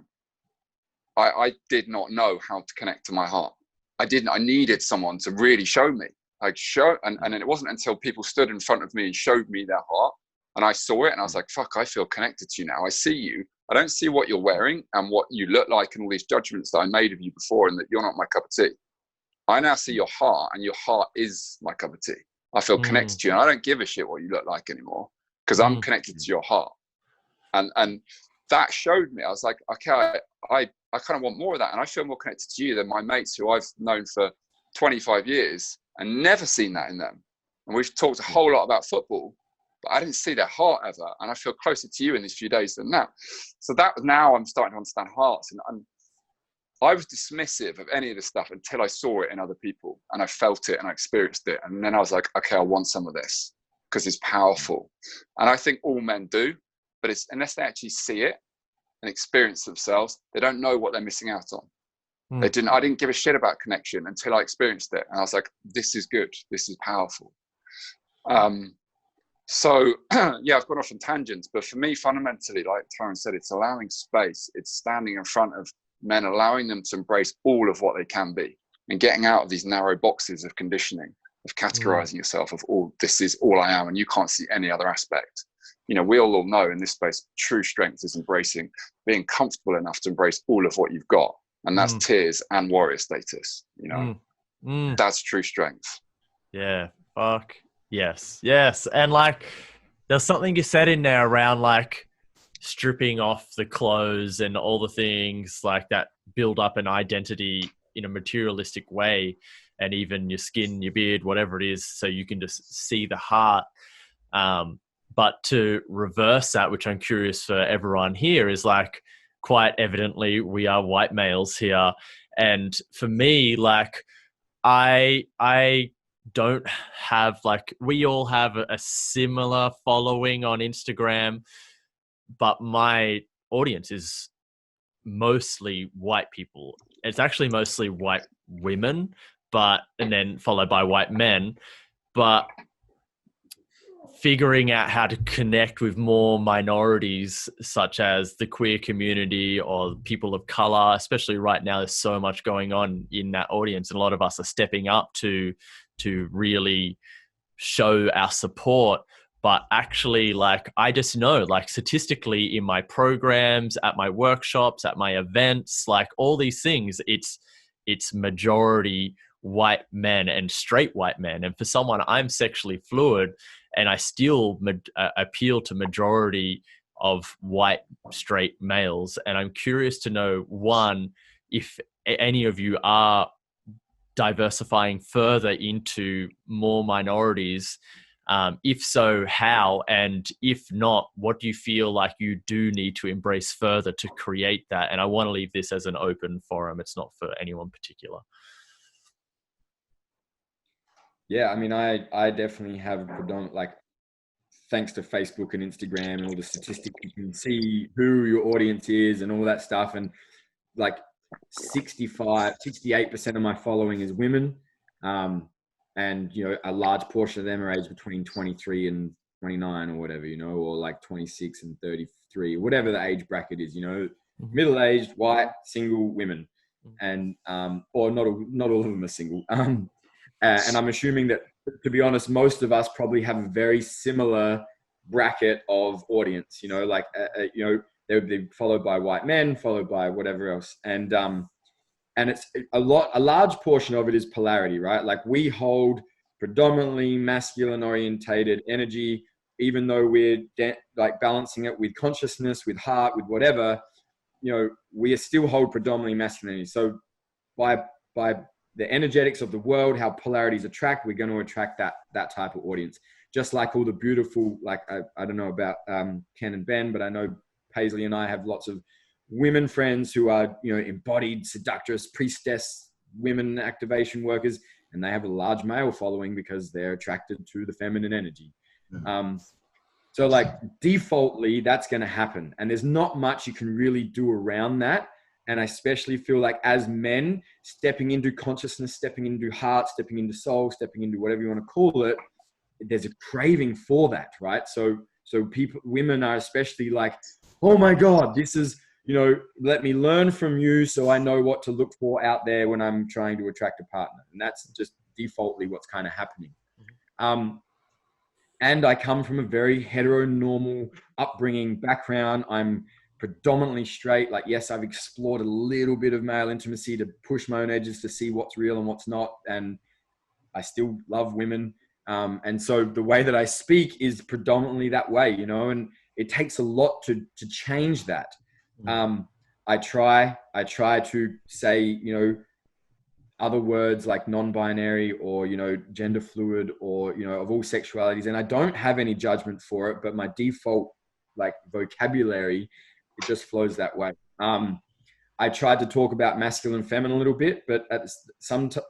I did not know how to connect to my heart. I needed someone to really show me, and it wasn't until people stood in front of me and showed me their heart, and I saw it, and I was like, fuck, I feel connected to you now. I see you. I don't see what you're wearing and what you look like and all these judgments that I made of you before, and that you're not my cup of tea. I now see your heart, and your heart is my cup of tea. I feel connected to you, and I don't give a shit what you look like anymore, because I'm connected to your heart. And that showed me, I was like, okay, I kind of want more of that. And I feel more connected to you than my mates who I've known for 25 years and never seen that in them. And we've talked a whole lot about football, but I didn't see their heart ever. And I feel closer to you in these few days than that. So that now I'm starting to understand hearts. And I was dismissive of any of this stuff until I saw it in other people, and I felt it and I experienced it. And then I was like, okay, I want some of this because it's powerful. And I think all men do, but it's unless they actually see it and experience themselves, they don't know what they're missing out on. I didn't give a shit about connection until I experienced it. And I was like, this is good. This is powerful. So yeah, I've gone off on tangents, but for me, fundamentally, like Tyron said, it's allowing space. It's standing in front of men, allowing them to embrace all of what they can be, and getting out of these narrow boxes of conditioning, of categorizing yourself of all, this is all I am, and you can't see any other aspect. You know, we all know in this space, true strength is embracing, being comfortable enough to embrace all of what you've got. And that's tears and warrior status, you know, that's true strength. Yeah. Fuck. Yes. And like, there's something you said in there around like stripping off the clothes and all the things like that build up an identity in a materialistic way, and even your skin, your beard, whatever it is, so you can just see the heart. But to reverse that, which I'm curious for everyone here, is like, quite evidently we are white males here. And for me, like, I don't have, like, we all have a similar following on Instagram, but my audience is mostly white people. It's actually mostly white women, and then followed by white men. But figuring out how to connect with more minorities, such as the queer community or people of color, especially right now, there's so much going on in that audience. And a lot of us are stepping up to really show our support. But actually, like, I just know, like, statistically in my programs, at my workshops, at my events, like all these things, it's majority white men and straight white men. And for someone, I'm sexually fluid, and I still appeal to majority of white straight males. And I'm curious to know, one, if any of you are diversifying further into more minorities. If so, how? And if not, what do you feel like you do need to embrace further to create that? And I want to leave this as an open forum. It's not for anyone particular. Yeah, I mean, I definitely have a predominant, like, thanks to Facebook and Instagram and all the statistics, you can see who your audience is and all that stuff. And like 68% of my following is women. And, you know, a large portion of them are aged between 23 and 29 or whatever, you know, or like 26 and 33, whatever the age bracket is, you know, middle-aged, white, single women. And, or not all of them are single. And I'm assuming that, to be honest, most of us probably have a very similar bracket of audience, you know, like, you know, they would be followed by white men, followed by whatever else. And it's a large portion of it is polarity, right? Like, we hold predominantly masculine orientated energy, even though we're like balancing it with consciousness, with heart, with whatever, you know, we still hold predominantly masculinity. So by the energetics of the world, how polarities attract, we're going to attract that type of audience. Just like all the beautiful, like, I don't know about Ken and Ben, but I know Paisley and I have lots of women friends who are, you know, embodied seductress, priestess, women activation workers, and they have a large male following because they're attracted to the feminine energy. So like defaultly, that's going to happen. And there's not much you can really do around that. And I especially feel like as men stepping into consciousness, stepping into heart, stepping into soul, stepping into whatever you want to call it, there's a craving for that, right? So people, women are especially like, oh my God, this is, you know, let me learn from you so I know what to look for out there when I'm trying to attract a partner. And that's just defaultly what's kind of happening. And I come from a very heteronormal upbringing background. I'm predominantly straight. Like, yes, I've explored a little bit of male intimacy to push my own edges to see what's real and what's not. And I still love women. And so the way that I speak is predominantly that way, you know, and it takes a lot to change that. I try to say, you know, other words like non-binary or, you know, gender fluid or, you know, of all sexualities. And I don't have any judgment for it, but my default like vocabulary, it just flows that way. I tried to talk about masculine, feminine a little bit, but at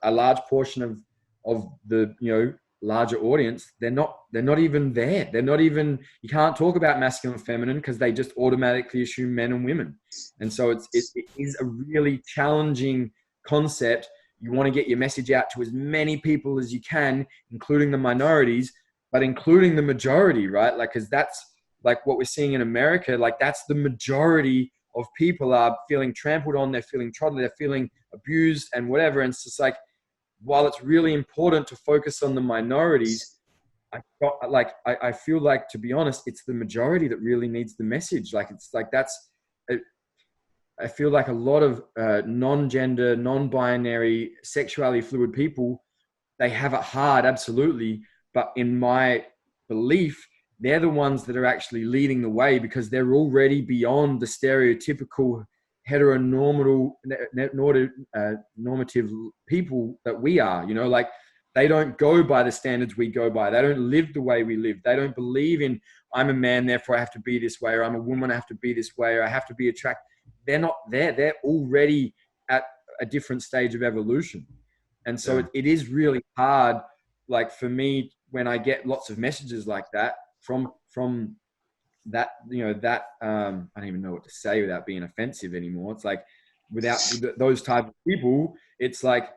a large portion of the, you know, larger audience, they're not even there. They're not even, you can't talk about masculine and feminine because they just automatically assume men and women. And so it is a really challenging concept. You want to get your message out to as many people as you can, including the minorities, but including the majority, right? Like, because that's like what we're seeing in America. Like, that's the majority of people are feeling trampled on, they're feeling trodden, they're feeling abused and whatever. And it's just like, while it's really important to focus on the minorities, I feel like, to be honest, it's the majority that really needs the message. Like, it's like, I feel like a lot of non-gender, non-binary, sexuality fluid people, they have it hard, absolutely. But in my belief, they're the ones that are actually leading the way because they're already beyond the stereotypical heteronormative normative people that we are. You know, like, they don't go by the standards we go by. They don't live the way we live. They don't believe in, I'm a man, therefore I have to be this way, or I'm a woman, I have to be this way, or I have to be attracted. They're not there. They're already at a different stage of evolution. And so it is really hard, like, for me, when I get lots of messages like that from that, you know, that I don't even know what to say without being offensive anymore. It's like, without those type of people, it's like,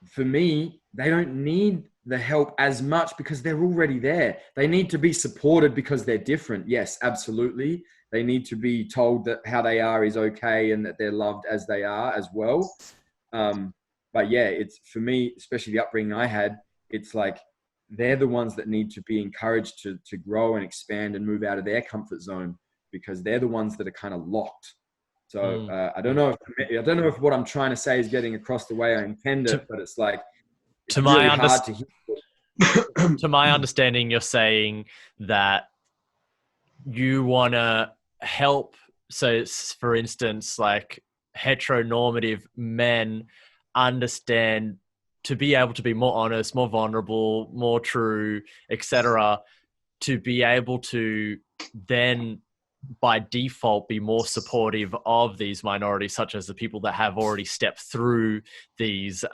for me, they don't need the help as much because they're already there. They need to be supported because they're different. Yes, absolutely. They need to be told that how they are is okay and that they're loved as they are as well. But yeah, it's, for me, especially the upbringing I had, it's like, they're the ones that need to be encouraged to grow and expand and move out of their comfort zone, because they're the ones that are kind of locked. So I don't know if what I'm trying to say is getting across the way I intend it, but it's like, it's to really my hard to hear. To my understanding, you're saying that you want to help. So, for instance, like, heteronormative men understand to be able to be more honest, more vulnerable, more true, etc., to be able to then by default be more supportive of these minorities, such as the people that have already stepped through these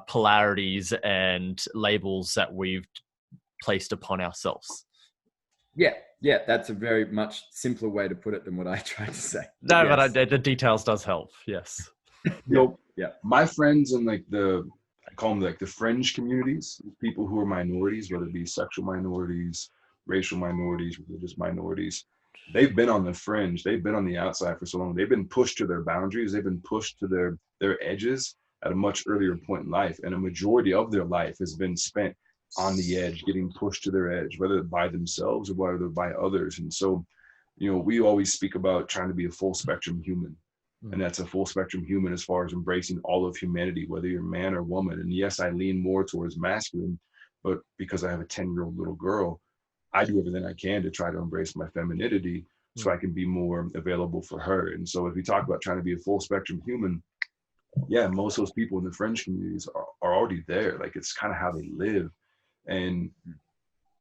polarities and labels that we've placed upon ourselves. Yeah, that's a very much simpler way to put it than what I tried to say. No, Yes. but the details does help. Yes. My friends in like I call them like the fringe communities, people who are minorities, whether it be sexual minorities, racial minorities, religious minorities, they've been on the fringe. They've been on the outside for so long. They've been pushed to their boundaries. They've been pushed to their edges at a much earlier point in life. And a majority of their life has been spent on the edge, getting pushed to their edge, whether by themselves or whether by others. And so, you know, we always speak about trying to be a full spectrum human. And that's a full spectrum human as far as embracing all of humanity, whether you're man or woman. And yes, I lean more towards masculine, but because I have a 10-year-old little girl, I do everything I can to try to embrace my femininity so I can be more available for her. And so if we talk about trying to be a full spectrum human, yeah, most of those people in the fringe communities are already there. Like, it's kind of how they live. And,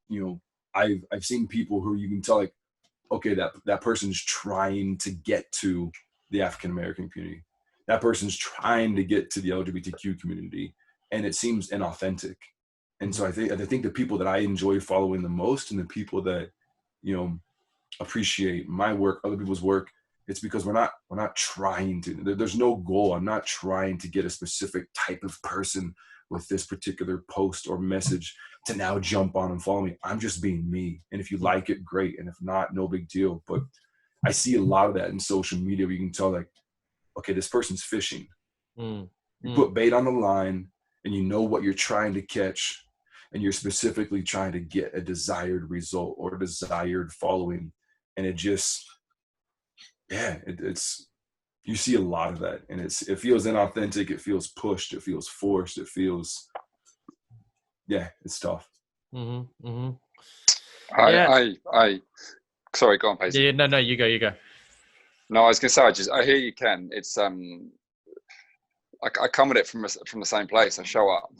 you know, I've seen people who you can tell, like, okay, that person's trying to get to the African American community. That person's trying to get to the LGBTQ community, and it seems inauthentic. And so I think the people that I enjoy following the most, and the people that, you know, appreciate my work, other people's work, it's because we're not trying to. There's no goal. I'm not trying to get a specific type of person with this particular post or message to now jump on and follow me. I'm just being me. And if you like it, great. And if not, no big deal. But I see a lot of that in social media where you can tell, like, okay, this person's fishing. You put bait on the line, and you know what you're trying to catch, and you're specifically trying to get a desired result or a desired following. And it just, it's, you see a lot of that, and it feels inauthentic. It feels pushed. It feels forced. It feels, it's tough. Sorry, go on, Paisley. Yeah, no, you go. No, I was gonna say, I hear you, Ken. It's I come at it from the same place. I show up,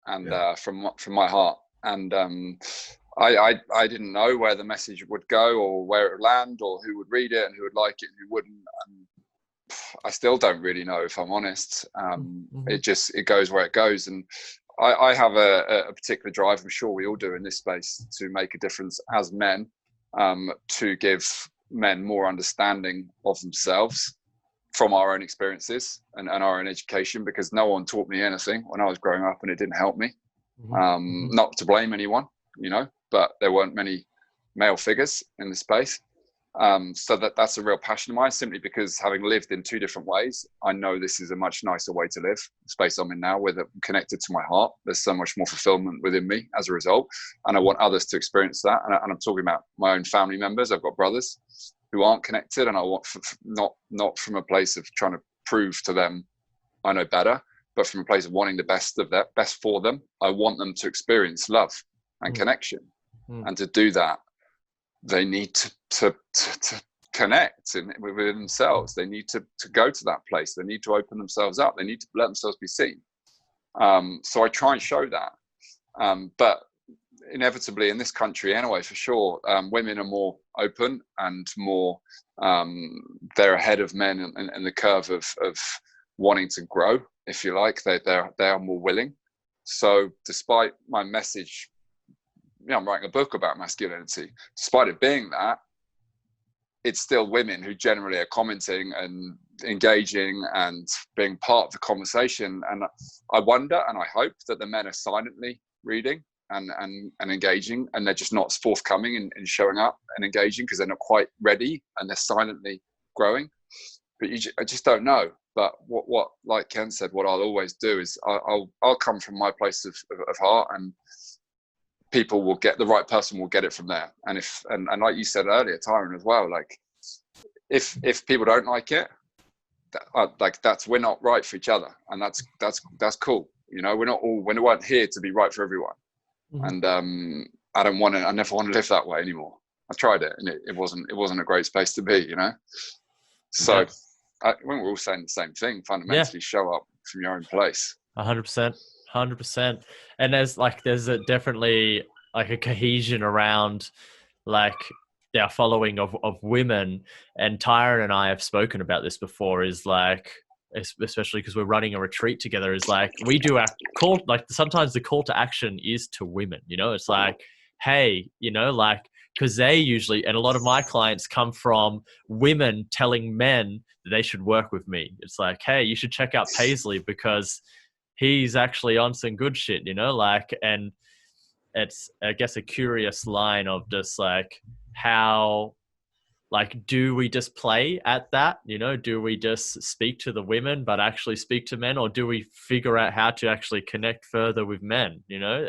and from my heart, and I didn't know where the message would go, or where it would land, or who would read it, and who would like it, and who wouldn't. And I still don't really know, if I'm honest. It goes where it goes, and I have a particular drive. I'm sure we all do in this space, to make a difference as men, to give men more understanding of themselves from our own experiences and our own education, because no one taught me anything when I was growing up, and it didn't help me. Not to blame anyone, you know, but there weren't many male figures in the space. So that's a real passion of mine, simply because, having lived in two different ways, I know this is a much nicer way to live. The space I'm in now, where I'm connected to my heart, there's so much more fulfillment within me as a result, and I want others to experience that. And I'm talking about my own family members. I've got brothers who aren't connected, and I want not from a place of trying to prove to them I know better, but from a place of wanting the best for them. I want them to experience love and connection, and to do that, they need to connect with themselves. They need to go to that place. They need to open themselves up. They need to let themselves be seen. So I try and show that. But inevitably, in this country anyway, for sure, women are more open and more, they're ahead of men in the curve of wanting to grow, if you like. They are more willing. So despite my message, I'm writing a book about masculinity. Despite it being that, it's still women who generally are commenting and engaging and being part of the conversation. And I wonder, and I hope, that the men are silently reading and engaging, and they're just not forthcoming in showing up and engaging, because they're not quite ready, and they're silently growing. But I just don't know. But what, like Ken said, what I'll always do is I'll come from my place of heart, and people will get, the right person will get it from there. And and like you said earlier, Tyron, as well, like if people don't like it, that's, we're not right for each other, and that's cool. You know, we weren't here to be right for everyone. And I never want to live that way anymore. I tried it, and it wasn't a great space to be, you know. So I think we're all saying the same thing fundamentally. Show up from your own place. 100%. And there's definitely like a cohesion around like our following of women. And Tyron and I have spoken about this before, is like, especially because we're running a retreat together, is like, we do our call, like sometimes the call to action is to women, you know. It's like, hey, you know, like, because they usually, and a lot of my clients come from women telling men that they should work with me. It's like, hey, you should check out Paisley because he's actually on some good shit, you know, like, and it's, I guess, a curious line of just like, how, like, do we just play at that? You know, do we just speak to the women, but actually speak to men, or do we figure out how to actually connect further with men? You know,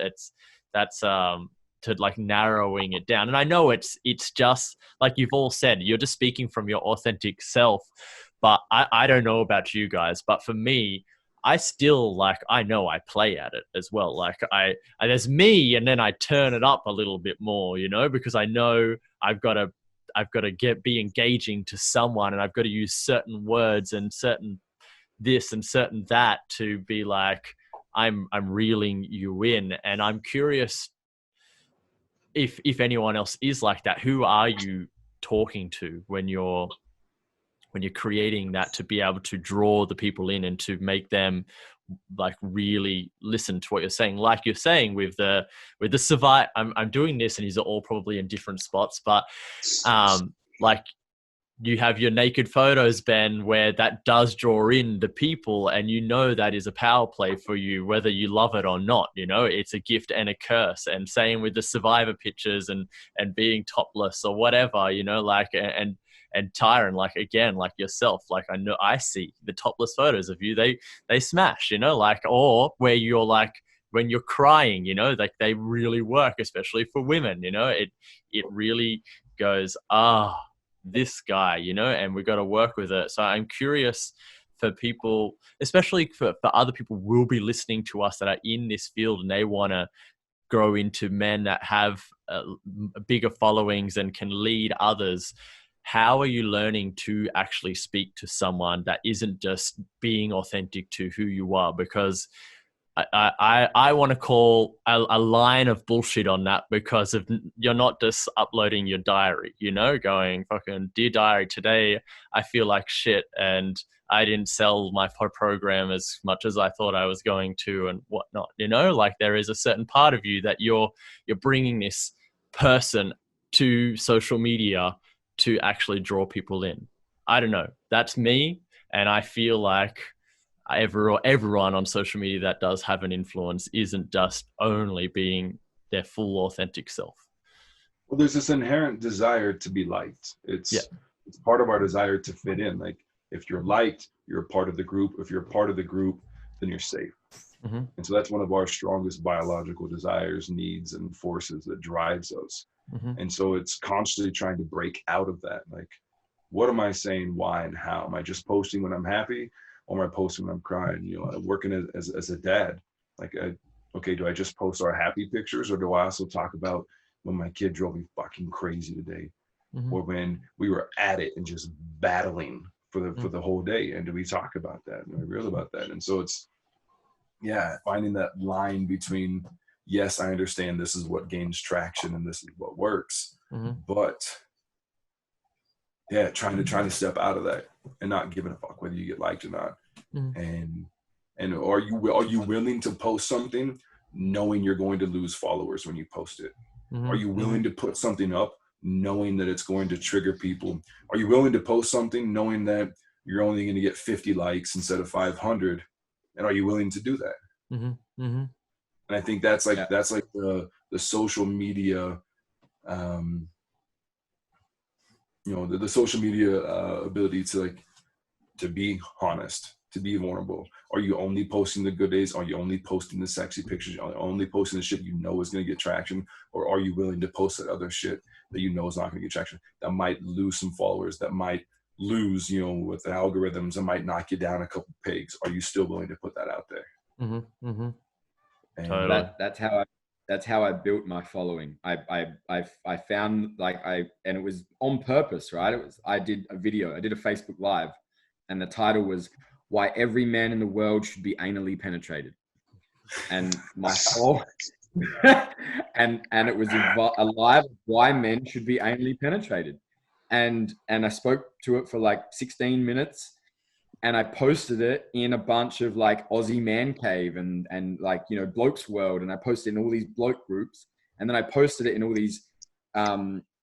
that's to like narrowing it down. And I know it's just like you've all said, you're just speaking from your authentic self, but I don't know about you guys, but for me, I still, like, I know I play at it as well. Like there's me, and then I turn it up a little bit more, you know, because I know I've got to be engaging to someone, and I've got to use certain words and certain this and certain that to be like, I'm reeling you in. And I'm curious if anyone else is like that. Who are you talking to when you're creating that, to be able to draw the people in and to make them like really listen to what you're saying. Like you're saying with the survive, I'm doing this, and these are all probably in different spots, but like you have your naked photos, Ben, where that does draw in the people, and you know that is a power play for you, whether you love it or not. You know, it's a gift and a curse. And same with the survivor pictures and being topless or whatever, you know, like, and Tyron, like, again, like yourself, like I know I see the topless photos of you, they smash, you know, like, or where you're like, when you're crying, you know, like they really work, especially for women, you know, it really goes, this guy, you know, and we've got to work with it. So I'm curious for people, especially for other people who will be listening to us that are in this field and they want to grow into men that have bigger followings and can lead others. How are you learning to actually speak to someone that isn't just being authentic to who you are? Because I want to call a line of bullshit on that, because of you're not just uploading your diary, you know, going fucking, dear diary, today I feel like shit and I didn't sell my program as much as I thought I was going to and whatnot, you know, like there is a certain part of you that you're bringing this person to social media to actually draw people in. I don't know. That's me. And I feel like everyone on social media that does have an influence isn't just only being their full authentic self. Well, there's this inherent desire to be liked. It's part of our desire to fit in. Like if you're liked, you're a part of the group. If you're a part of the group, then you're safe. Mm-hmm. And so that's one of our strongest biological desires, needs, and forces that drives us. Mm-hmm. And so it's constantly trying to break out of that. Like, what am I saying? Why and how? Am I just posting when I'm happy? Or am I posting when I'm crying? You know, working as a dad, like, okay, do I just post our happy pictures, or do I also talk about when my kid drove me fucking crazy today, Mm-hmm. or when we were at it and just battling for the whole day? And do we talk about that? And are we real about that? And so it's, finding that line between, yes, I understand this is what gains traction and this is what works, Mm-hmm. but trying to step out of that and not giving a fuck whether you get liked or not. Mm-hmm. And are you willing to post something knowing you're going to lose followers when you post it? Mm-hmm. Are you willing to put something up knowing that it's going to trigger people? Are you willing to post something knowing that you're only going to get 50 likes instead of 500? And are you willing to do that? Mm-hmm. Mm-hmm. And I think that's like the social media, the social media ability to be honest, to be vulnerable. Are you only posting the good days? Are you only posting the sexy pictures? Are you only posting the shit you know is going to get traction? Or are you willing to post that other shit that you know is not going to get traction, that might lose some followers, that might lose, with the algorithms, that might knock you down a couple pegs? Are you still willing to put that out there? Mm-hmm. Mm-hmm. And Totally. That's how I built my following. I found and it was on purpose, right? I did a Facebook Live, and the title was "Why Every Man in the World Should Be Anally Penetrated," and my whole and it was a live of why men should be anally penetrated, and I spoke to it for like 16 minutes. And I posted it in a bunch of like Aussie Man Cave and Blokes World. And I posted in all these bloke groups. And then I posted it in all these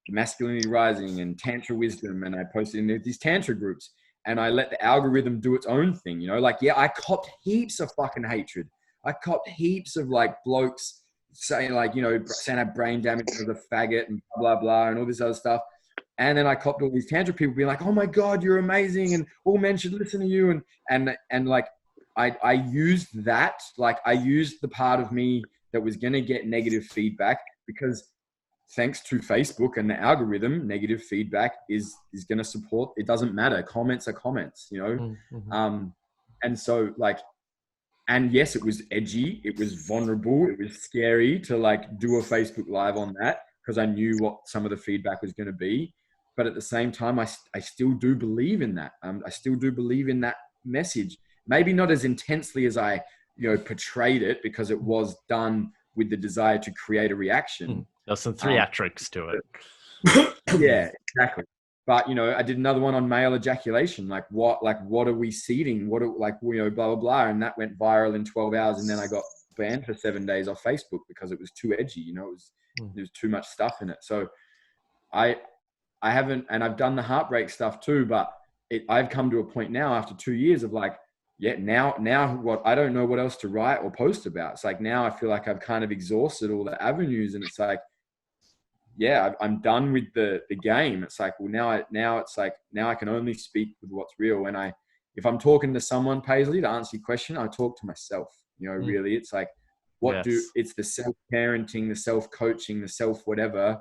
Masculinity Rising and Tantra Wisdom. And I posted in these Tantra groups. And I let the algorithm do its own thing, I copped heaps of fucking hatred. I copped heaps of like blokes saying saying I had brain damage as a faggot and blah, blah, blah, and all this other stuff. And then I copped all these Tantra people being like, "Oh my God, you're amazing, and all men should listen to you." And I used that, I used the part of me that was going to get negative feedback, because thanks to Facebook and the algorithm, negative feedback is going to support. It doesn't matter. Comments are comments, Mm-hmm. And so and yes, it was edgy, it was vulnerable, it was scary to do a Facebook Live on that, because I knew what some of the feedback was going to be. But at the same time, I still do believe in that. I still do believe in that message. Maybe not as intensely as I, portrayed it, because it was done with the desire to create a reaction. There's some theatrics to it. Yeah, exactly. But, you know, I did another one on male ejaculation. Like what are we seeding? What are, like, you know, blah, blah, blah. And that went viral in 12 hours. And then I got banned for 7 days off Facebook because it was too edgy. You know, there was too much stuff in it. So I haven't, and I've done the heartbreak stuff too, but I've come to a point now after 2 years of like, yeah, now what, I don't know what else to write or post about. It's like, now I feel like I've kind of exhausted all the avenues, and it's like, yeah, I'm done with the game. It's like, well, now it's like, now I can only speak with what's real. And if I'm talking to someone, Paisley, to answer your question, I talk to myself, you know, really. It's like, it's the self-parenting, the self-coaching, the self-whatever.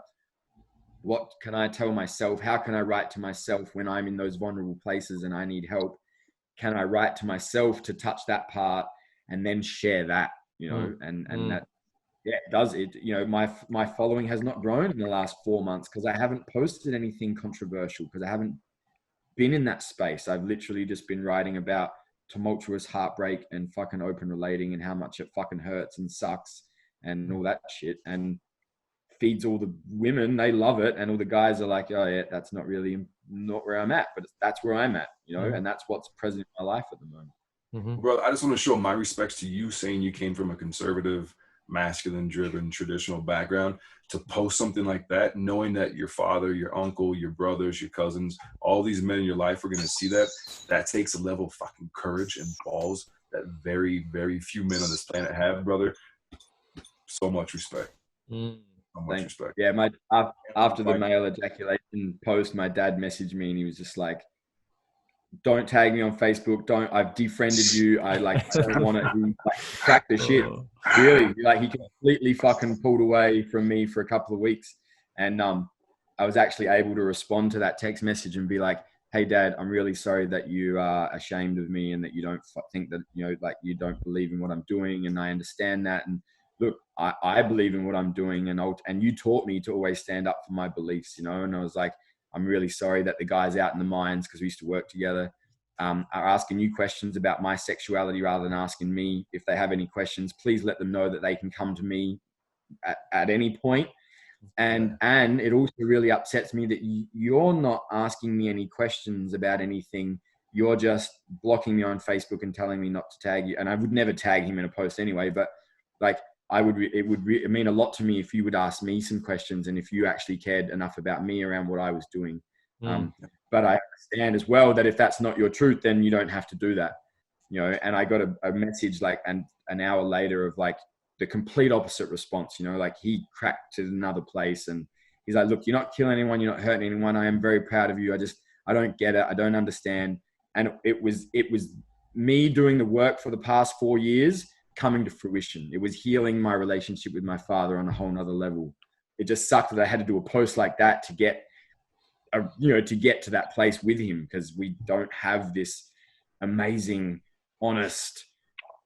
What can I tell myself? How can I write to myself when I'm in those vulnerable places and I need help? Can I write to myself to touch that part and then share that, you know, and that, yeah, it does. It, you know, my following has not grown in the last 4 months because I haven't posted anything controversial, because I haven't been in that space. I've literally just been writing about tumultuous heartbreak and fucking open relating and how much it fucking hurts and sucks and all that shit, and feeds all the women. They love it. And all the guys are like, oh yeah, that's not where I'm at, but that's where I'm at, you know, and that's what's present in my life at the moment. Brother, I just want to show my respects to you, saying you came from a conservative, masculine driven, traditional background, to post something like that, knowing that your father, your uncle, your brothers, your cousins, all these men in your life are going to see that takes a level of fucking courage and balls that very, very few men on this planet have, brother. So much respect. So much respect. Yeah, after the male ejaculation post, my dad messaged me and he was just like, don't tag me on Facebook. I've defriended you. I don't want to crack the shit. Really, like, he completely fucking pulled away from me for a couple of weeks. And I was actually able to respond to that text message and be like, hey Dad, I'm really sorry that you are ashamed of me and that you don't think that, you know, like, you don't believe in what I'm doing. And I understand that. And look, I believe in what I'm doing. And you taught me to always stand up for my beliefs, you know? And I was like, I'm really sorry that the guys out in the mines, because we used to work together, are asking you questions about my sexuality rather than asking me. If they have any questions, please let them know that they can come to me at any point. And it also really upsets me that you're not asking me any questions about anything. You're just blocking me on Facebook and telling me not to tag you. And I would never tag him in a post anyway, but like, it would mean a lot to me if you would ask me some questions and if you actually cared enough about me around what I was doing. But I understand as well that if that's not your truth, then you don't have to do that, you know. And I got a message like an hour later of like the complete opposite response, you know, like he cracked to another place and he's like, look, you're not killing anyone, you're not hurting anyone. I am very proud of you. I don't get it. I don't understand. And it was me doing the work for the past 4 years coming to fruition. It was healing my relationship with my father on a whole nother level. It just sucked that I had to do a post like that to get to that place with him, because we don't have this amazing, honest,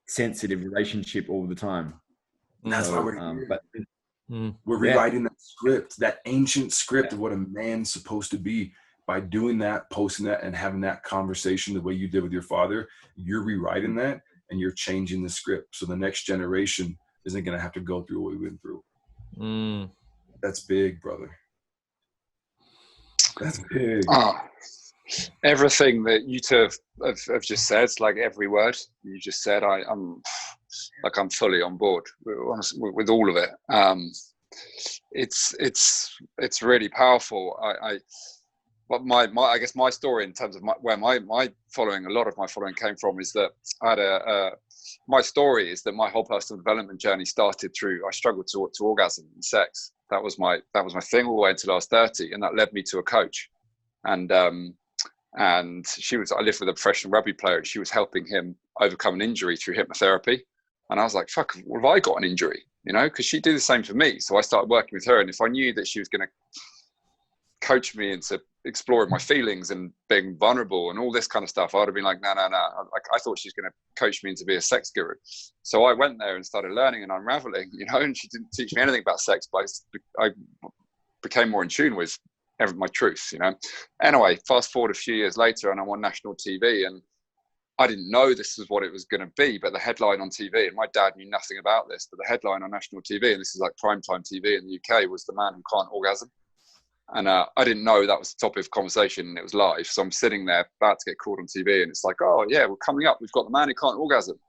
sensitive relationship all the time. And that's why we're here. We're rewriting that script, that ancient script of what a man's supposed to be. By doing that, posting that, and having that conversation the way you did with your father, you're rewriting that. And you're changing the script, so the next generation isn't going to have to go through what we went through. That's big, brother. That's big. Everything that you two have just said, like every word you just said, I'm fully on board with all of it. It's really powerful. But I guess my story in terms of where my following, a lot of my following came from, is that I had my story is that my whole personal development journey started through, I struggled to orgasm and sex. That was my thing all the way until I was 30, and that led me to a coach. And I lived with a professional rugby player, and she was helping him overcome an injury through hypnotherapy. And I was like, fuck, what have I got an injury? You know, because she did the same for me. So I started working with her, and if I knew that she was going to coach me into exploring my feelings and being vulnerable and all this kind of stuff, I'd have been like, no. Like, I thought she was going to coach me into be a sex guru. So I went there and started learning and unraveling, you know, and she didn't teach me anything about sex, but I became more in tune with my truth, you know. Anyway, fast forward a few years later, and I'm on national TV, and I didn't know this was what it was going to be, but the headline on TV, and my dad knew nothing about this, but the headline on national TV, and this is like primetime TV in the UK, was "The Man Who Can't Orgasm." And I didn't know that was the topic of conversation and it was live. So I'm sitting there about to get called on TV and it's like, oh yeah, we're coming up. We've got the man who can't orgasm.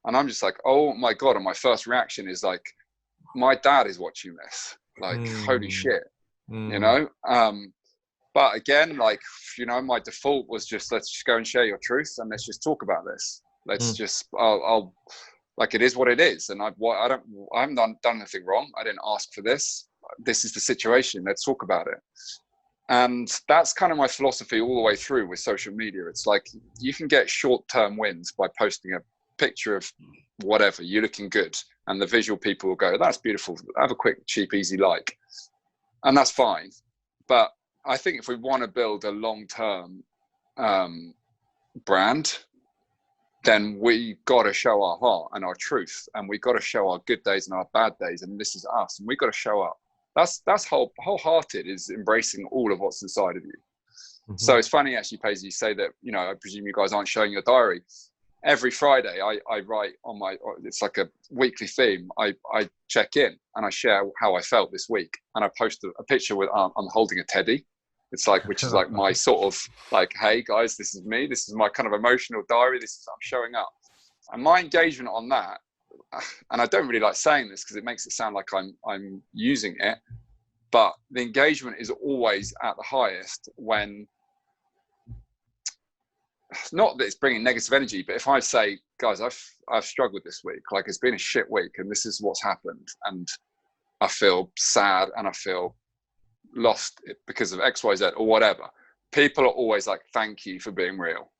And I'm just like, oh my God. And my first reaction is like, my dad is watching this. Like, holy shit, you know? But again, like, you know, my default was just, let's just go and share your truth and let's just talk about this. Let's just, I'll like, it is what it is. And I haven't done anything wrong. I didn't ask for this. This is the situation. Let's talk about it. And that's kind of my philosophy all the way through with social media. It's like, you can get short-term wins by posting a picture of whatever, you're looking good. And the visual people will go, that's beautiful. Have a quick, cheap, easy like. And that's fine. But I think if we want to build a long-term brand, then we got to show our heart and our truth. And we got to show our good days and our bad days. And this is us. And we got to show up. That's wholehearted, is embracing all of what's inside of you. So it's funny, actually, Paisley, you say that, you know, I presume you guys aren't showing your diary. Every Friday, I write on my, it's like a weekly theme. I check in and I share how I felt this week. And I post a picture with, I'm holding a teddy. It's like, which is like my sort of like, hey guys, this is me. This is my kind of emotional diary. This is, I'm showing up. And my engagement on that, and I don't really like saying this because it makes it sound like I'm using it, but the engagement is always at the highest when, not that it's bringing negative energy, but if I say, guys, I've struggled this week, like it's been a shit week and this is what's happened and I feel sad and I feel lost because of X, Y, Z or whatever, people are always like, thank you for being real.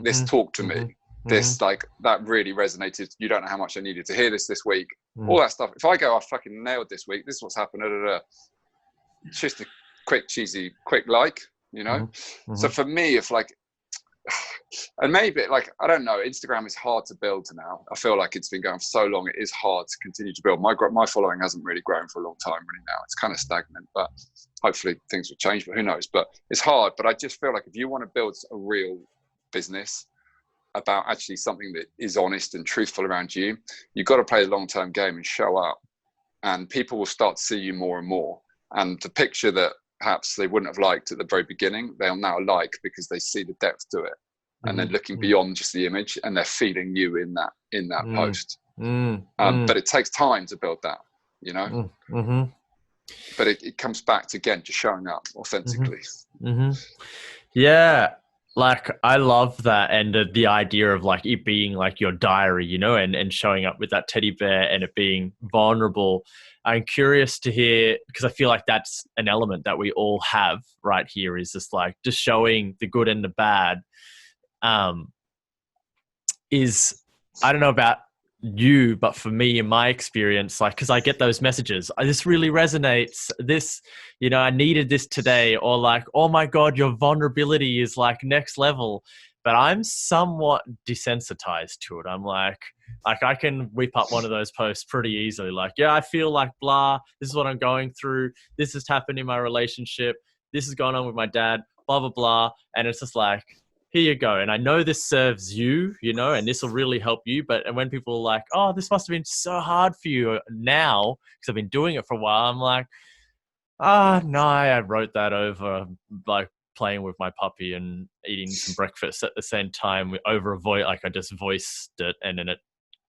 This talk to me. This, like, that really resonated. You don't know how much I needed to hear this week. All that stuff. If I go, I fucking nailed this week. This is what's happened. It's just a quick, cheesy, quick like, you know? So for me, if like, and maybe like, I don't know, Instagram is hard to build now. I feel like it's been going for so long. It is hard to continue to build. My following hasn't really grown for a long time really now. It's kind of stagnant, but hopefully things will change, but who knows? But it's hard. But I just feel like if you want to build a real business about actually something that is honest and truthful around you, you've got to play the long-term game and show up, and people will start to see you more and more. And the picture that perhaps they wouldn't have liked at the very beginning, they'll now like because they see the depth to it. And they're looking beyond just the image and they're feeding you in that post. But it takes time to build that, you know? But it comes back to, again, just showing up authentically. Yeah. Like, I love that. And the idea of like it being like your diary, you know, and showing up with that teddy bear and it being vulnerable. I'm curious to hear, because I feel like that's an element that we all have right here, is just like just showing the good and the bad. Is, I don't know about you, but for me, in my experience, like, because I get those messages, this really resonates, this, you know, I needed this today, or like, oh my God, your vulnerability is like next level. But I'm somewhat desensitized to it. I'm like I can whip up one of those posts pretty easily. Like, yeah, I feel like blah, this is what I'm going through. This has happened in my relationship. This is going on with my dad, blah, blah, blah. And it's just like, here you go. And I know this serves you, you know, and this will really help you. But and when people are like, oh, this must have been so hard for you now, because I've been doing it for a while, I'm like, no, I wrote that over like playing with my puppy and eating some breakfast at the same time over a voice. Like, I just voiced it and then it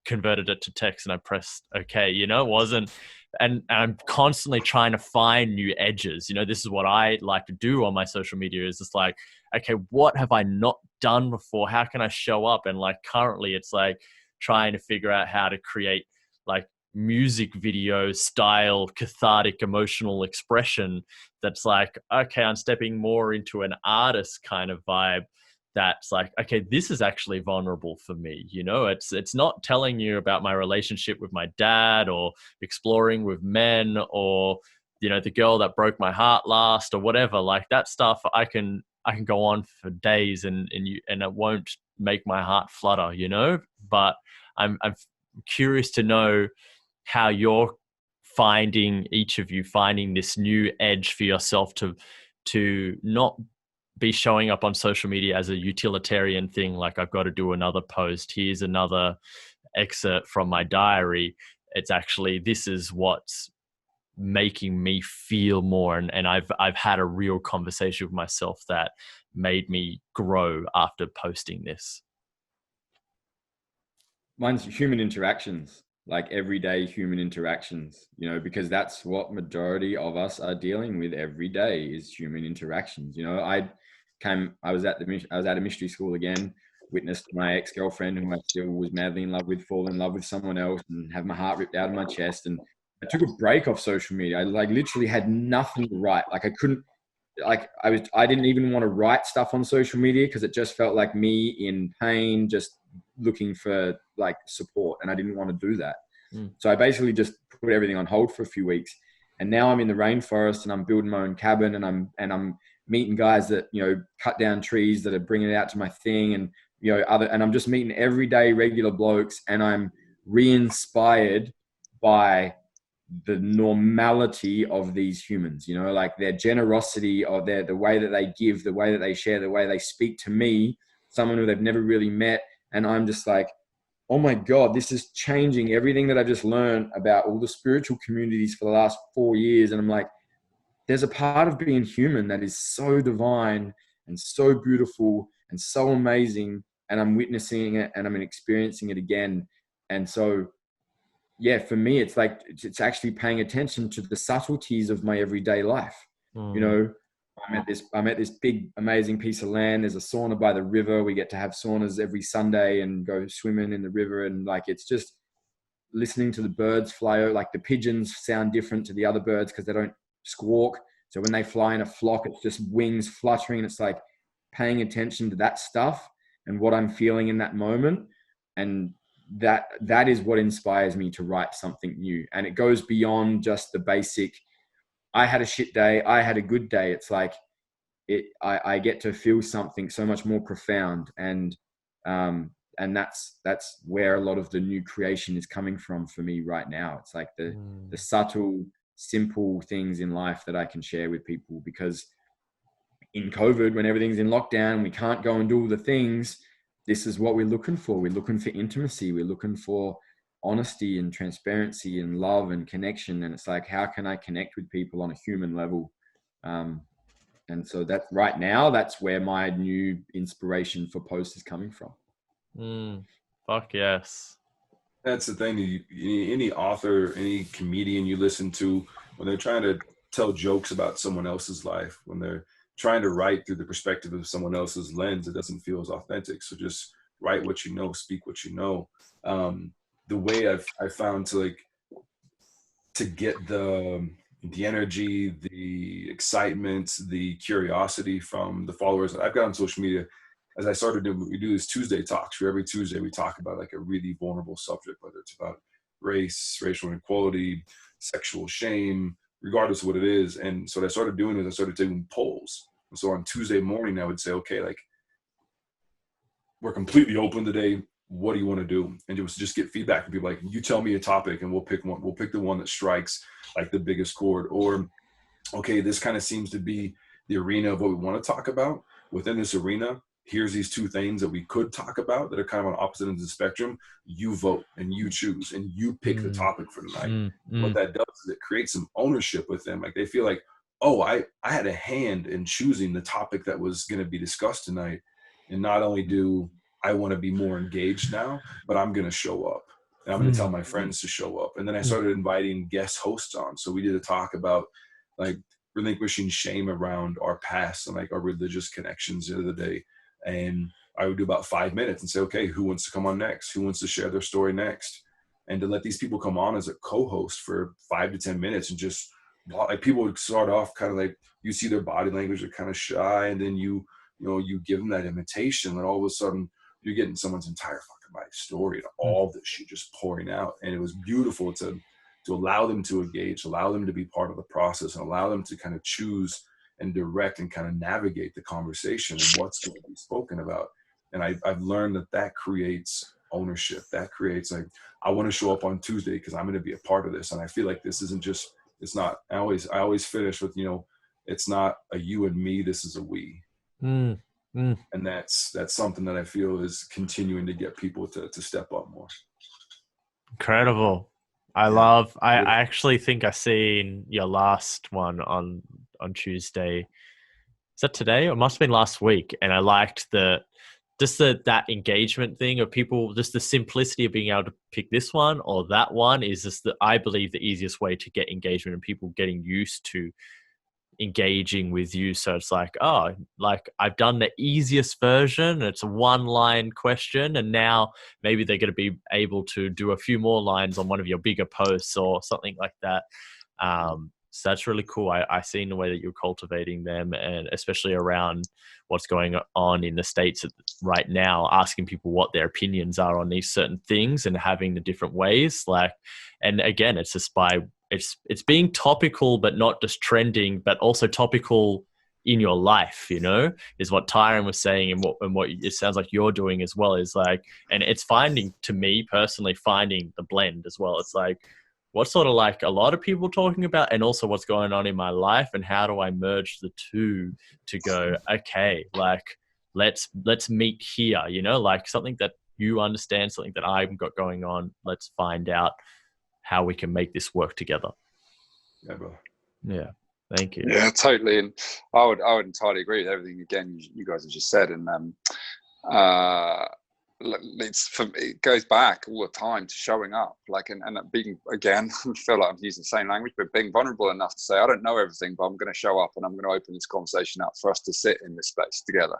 converted it to text and I pressed okay, you know. It wasn't, and I'm constantly trying to find new edges, you know. This is what I like to do on my social media, is just like, okay, what have I not done before? How can I show up? And like currently it's like trying to figure out how to create like music video style cathartic emotional expression that's like, okay, I'm stepping more into an artist kind of vibe that's like, okay, this is actually vulnerable for me, you know. It's not telling you about my relationship with my dad or exploring with men or, you know, the girl that broke my heart last or whatever. Like that stuff I can go on for days and it won't make my heart flutter, you know. But I'm curious to know how you're finding, each of you finding this new edge for yourself to not be showing up on social media as a utilitarian thing. Like, I've got to do another post. Here's another excerpt from my diary. It's actually, this is what's making me feel more. And I've had a real conversation with myself that made me grow after posting this. Mine's human interactions, like everyday human interactions, you know, because that's what majority of us are dealing with every day is human interactions. You know, I was at a mystery school again, witnessed my ex-girlfriend who I still was madly in love with, fall in love with someone else and have my heart ripped out of my chest. And I took a break off social media. I like literally had nothing to write. Like I couldn't, like I didn't even want to write stuff on social media because it just felt like me in pain, just looking for like support, and I didn't want to do that. So I basically just put everything on hold for a few weeks, and now I'm in the rainforest and I'm building my own cabin, and I'm meeting guys that, you know, cut down trees that are bringing it out to my thing, and you know and I'm just meeting everyday regular blokes, and I'm re-inspired by the normality of these humans, you know, like their generosity or the way that they give, the way that they share, the way they speak to me, someone who they've never really met. And I'm just like, oh my God, this is changing everything that I've just learned about all the spiritual communities for the last 4 years. And I'm like, there's a part of being human that is so divine and so beautiful and so amazing. And I'm witnessing it and I'm experiencing it again. And so, yeah, for me, it's like, it's actually paying attention to the subtleties of my everyday life. You know, I'm at this big, amazing piece of land. There's a sauna by the river. We get to have saunas every Sunday and go swimming in the river. And like, it's just listening to the birds fly over. Like the pigeons sound different to the other birds because they don't squawk. So when they fly in a flock, it's just wings fluttering. It's like paying attention to that stuff and what I'm feeling in that moment. And that is what inspires me to write something new. And it goes beyond just the basic, I had a shit day, I had a good day. It's like I get to feel something so much more profound. And that's where a lot of the new creation is coming from for me right now. It's like the subtle, simple things in life that I can share with people, because in COVID, when everything's in lockdown, we can't go and do all the things. This is what we're looking for. We're looking for intimacy. We're looking for honesty and transparency and love and connection. And it's like, how can I connect with people on a human level? And so that right now, that's where my new inspiration for posts is coming from. Fuck yes. That's the thing. Any author, any comedian you listen to, when they're trying to tell jokes about someone else's life, when they're trying to write through the perspective of someone else's lens, it doesn't feel as authentic. So just write what you know, speak what you know. The way I found to get the energy, the excitement, the curiosity from the followers that I've got on social media, as I started to we do this Tuesday talks, where every Tuesday we talk about like a really vulnerable subject, whether it's about race, racial inequality, sexual shame, regardless of what it is. And so what I started doing is I started taking polls. And so on Tuesday morning, I would say, okay, like, we're completely open today. What do you want to do? And it was just get feedback from people. Like, you tell me a topic and we'll pick one. We'll pick the one that strikes like the biggest chord. Or, okay, this kind of seems to be the arena of what we want to talk about. Within this arena, here's these two things that we could talk about that are kind of on opposite ends of the spectrum. You vote and you choose and you pick the topic for tonight. What that does is it creates some ownership with them. Like, they feel like, oh, I had a hand in choosing the topic that was going to be discussed tonight. And not only do I want to be more engaged now, but I'm going to show up. And I'm going to tell my friends to show up. And then I started inviting guest hosts on. So we did a talk about like relinquishing shame around our past and like our religious connections the other day. And I would do about 5 minutes and say, okay, who wants to come on next? Who wants to share their story next? And to let these people come on as a co-host for 5 to 10 minutes and just like, people would start off kind of like, you see their body language, they're kind of shy. And then you give them that invitation, and all of a sudden you're getting someone's entire fucking life story and all this shit just pouring out. And it was beautiful to allow them to engage, allow them to be part of the process, and allow them to kind of choose and direct and kind of navigate the conversation and what's going to be spoken about. And I've learned that creates ownership. That creates like, I want to show up on Tuesday because I'm going to be a part of this. And I feel like this isn't just, it's not, I always finish with, it's not a you and me, this is a we. And that's something that I feel is continuing to get people to step up more. Incredible. I actually think I seen your last one on Tuesday. Is that today? Or it must have been last week. And I liked that engagement thing of people, just the simplicity of being able to pick this one or that one is just I believe the easiest way to get engagement and people getting used to engaging with you. So it's like, oh, like I've done the easiest version. It's a 1-line question. And now maybe they're going to be able to do a few more lines on one of your bigger posts or something like that. So that's really cool. I seen the way that you're cultivating them, and especially around what's going on in the States right now, asking people what their opinions are on these certain things and having the different ways. Like, and again, it's just it's being topical, but not just trending, but also topical in your life, is what Tyron was saying, and what it sounds like you're doing as well is like, and it's to me personally, finding the blend as well. It's like, what's sort of like a lot of people talking about, and also what's going on in my life, and how do I merge the two to go, okay, like let's meet here, like something that you understand, something that I've got going on. Let's find out how we can make this work together. Yeah, bro. Yeah. Thank you. Yeah, totally. And I would entirely agree with everything again you guys have just said. And it goes back all the time to showing up, like, and being, again, I feel like I'm using the same language, but being vulnerable enough to say, I don't know everything, but I'm going to show up and I'm going to open this conversation up for us to sit in this space together.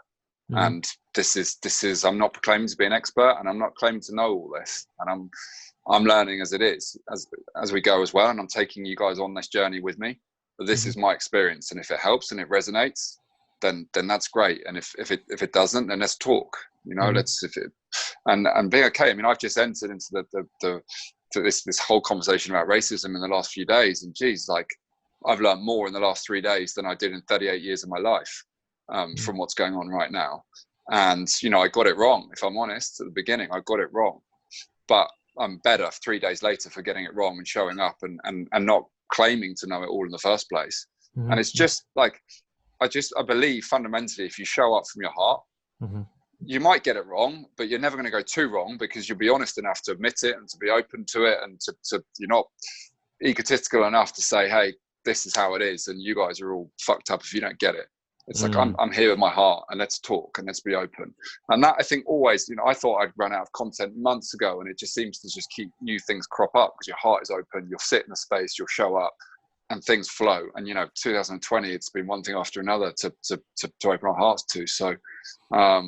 Mm-hmm. And this is, I'm not proclaiming to be an expert, and I'm not claiming to know all this, and I'm learning as it is, as we go as well. And I'm taking you guys on this journey with me, but this is my experience. And if it helps and it resonates, then that's great. And if it doesn't, then let's talk, and being okay. I mean, I've just entered into this whole conversation about racism in the last few days, and geez, like I've learned more in the last 3 days than I did in 38 years of my life, from what's going on right now. And, I got it wrong. If I'm honest, at the beginning, I got it wrong, but I'm better 3 days later for getting it wrong and showing up and not claiming to know it all in the first place. Mm-hmm. And it's just like, I believe fundamentally, if you show up from your heart, you might get it wrong, but you're never going to go too wrong, because you'll be honest enough to admit it and to be open to it, and to you're not egotistical enough to say, hey, this is how it is, and you guys are all fucked up if you don't get it. It's like, I'm here with my heart, and let's talk and let's be open. And that, I think, always, I thought I'd run out of content months ago, and it just seems to just keep new things crop up because your heart is open, you'll sit in a space, you'll show up, and things flow. And 2020, it's been one thing after another to open our hearts to. So for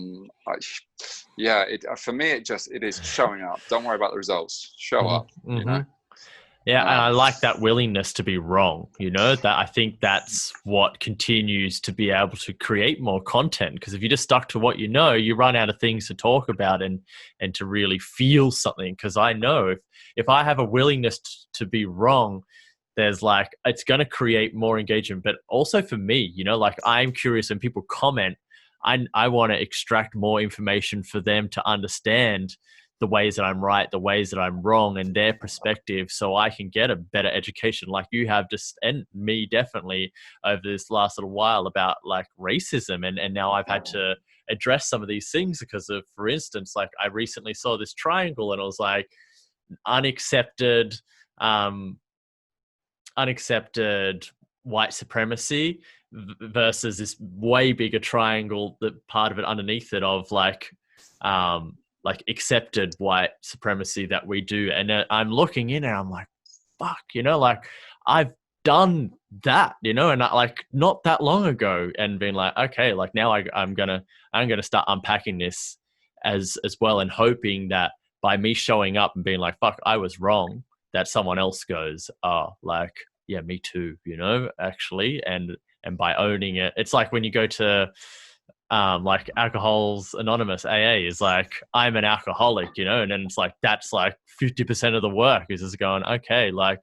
me, it is showing up. Don't worry about the results, show up. Yeah, and I like that willingness to be wrong, that I think that's what continues to be able to create more content. Because if you're just stuck to what you run out of things to talk about and to really feel something. Because I know if I have a willingness to be wrong, there's like, it's going to create more engagement. But also for me, like I'm curious, and people comment, I want to extract more information for them to understand the ways that I'm right, the ways that I'm wrong, and their perspective, so I can get a better education like you have just, and me definitely, over this last little while about like racism. And now I've had to address some of these things because of, for instance, like I recently saw this triangle, and it was like unaccepted white supremacy versus this way bigger triangle, that part of it underneath it of like accepted white supremacy that we do. And I'm looking in and I'm like, fuck, like I've done that, and like not that long ago, and being like, okay, like now I'm gonna start unpacking this as well, and hoping that by me showing up and being like, fuck, I was wrong, that someone else goes, oh, like, yeah, me too, actually. And by owning it, it's like when you go to like Alcoholics Anonymous, AA is like, I'm an alcoholic, and then it's like, that's like 50% of the work is just going, okay, like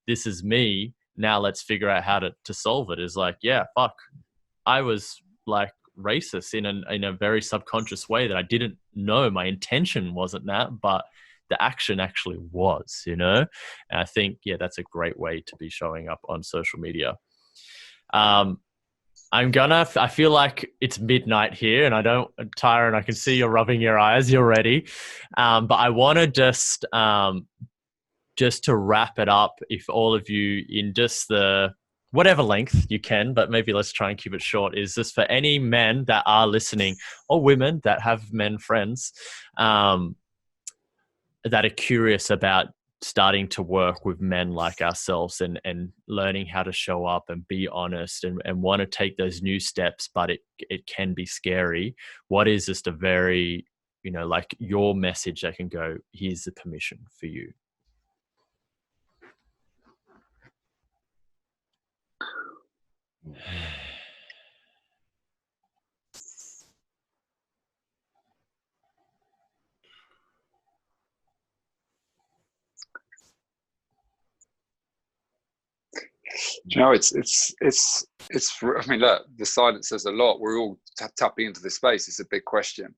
this is me. Now let's figure out how to solve it. Is like, yeah, fuck, I was like racist in a very subconscious way that I didn't know. My intention wasn't that, but the action actually was, and I think, yeah, that's a great way to be showing up on social media. I feel like it's midnight here, and Tyron, I can see you're rubbing your eyes. You're ready. But I want to just just to wrap it up, if all of you in just the whatever length you can, but maybe let's try and keep it short, is this for any men that are listening or women that have men friends that are curious about starting to work with men like ourselves and learning how to show up and be honest and want to take those new steps, but it can be scary. What is just a very, like your message that can go, here's the permission for you? I mean, look, the silence says a lot. We're all tapping into this space. It's a big question.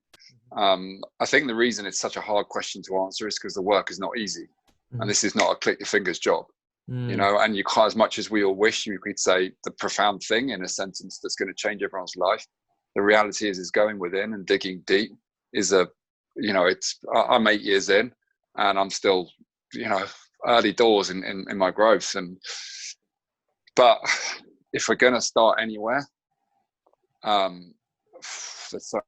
I think the reason it's such a hard question to answer is because the work is not easy, and this is not a click your fingers job. And you can't, as much as we all wish you could say the profound thing in a sentence that's going to change everyone's life. The reality is going within and digging deep is I'm 8 years in and I'm still, early doors in my growth. But if we're going to start anywhere, there's so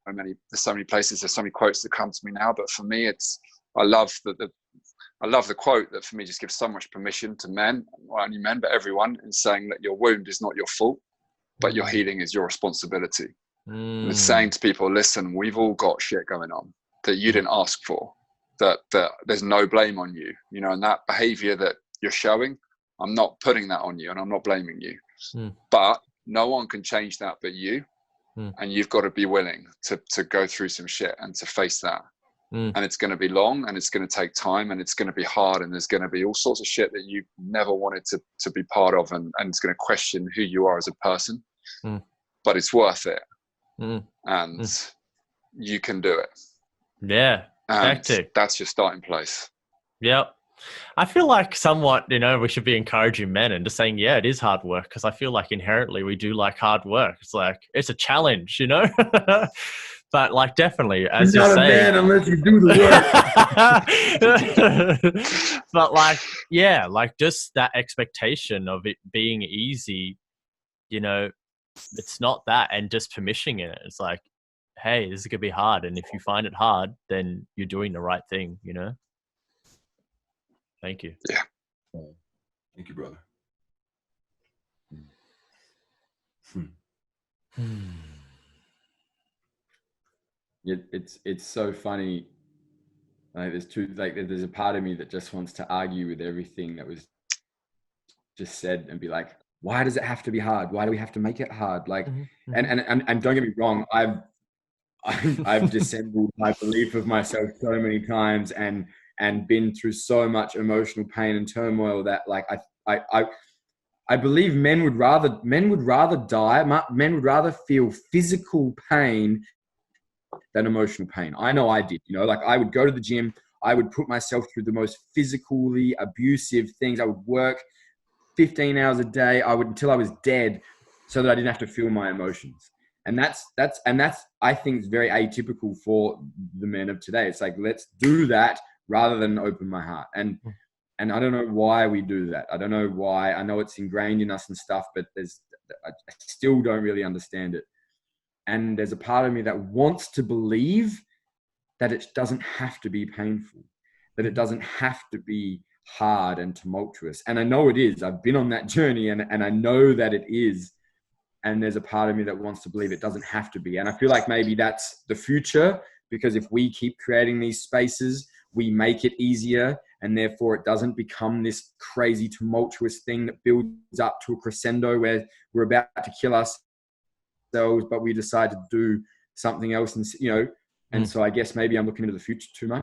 many places, there's so many quotes that come to me now, but for me, I love the quote that for me just gives so much permission to men, not only men, but everyone, in saying that your wound is not your fault, but your healing is your responsibility. And it's saying to people, listen, we've all got shit going on that you didn't ask for, that there's no blame on you, and that behavior that you're showing, I'm not putting that on you and I'm not blaming you, but no one can change that but you. And you've got to be willing to go through some shit and to face that. And it's going to be long and it's going to take time and it's going to be hard and there's going to be all sorts of shit that you never wanted to be part of, and it's going to question who you are as a person, but it's worth it. And you can do it. Yeah. And that's your starting place. Yep. I feel like somewhat, we should be encouraging men and just saying, yeah, it is hard work, because I feel like inherently we do like hard work. It's like, it's a challenge, But like, definitely, as you're you not say, a man unless you do the work. But like, yeah, like just that expectation of it being easy, it's not that, and just permissioning it. It's like, hey, this is gonna be hard, and if you find it hard, then you're doing the right thing. Thank you. Yeah. Thank you, brother. It's so funny. Like there's a part of me that just wants to argue with everything that was just said and be like, why does it have to be hard? Why do we have to make it hard? Like, and don't get me wrong, I've dissembled my belief of myself so many times and been through so much emotional pain and turmoil that like I believe men would rather die. Men would rather feel physical pain than emotional pain. I know I did, like I would go to the gym. I would put myself through the most physically abusive things. I would work 15 hours a day. Until I was dead, so that I didn't have to feel my emotions. And that's I think is very atypical for the men of today. It's like, let's do that rather than open my heart. And I don't know why we do that. I don't know why. I know it's ingrained in us and stuff, but I still don't really understand it. And there's a part of me that wants to believe that it doesn't have to be painful, that it doesn't have to be hard and tumultuous. And I know it is. I've been on that journey and I know that it is. And there's a part of me that wants to believe it doesn't have to be. And I feel like maybe that's the future, because if we keep creating these spaces, we make it easier, and therefore it doesn't become this crazy tumultuous thing that builds up to a crescendo where we're about to kill ourselves, but we decide to do something else. And so I guess maybe I'm looking into the future too much.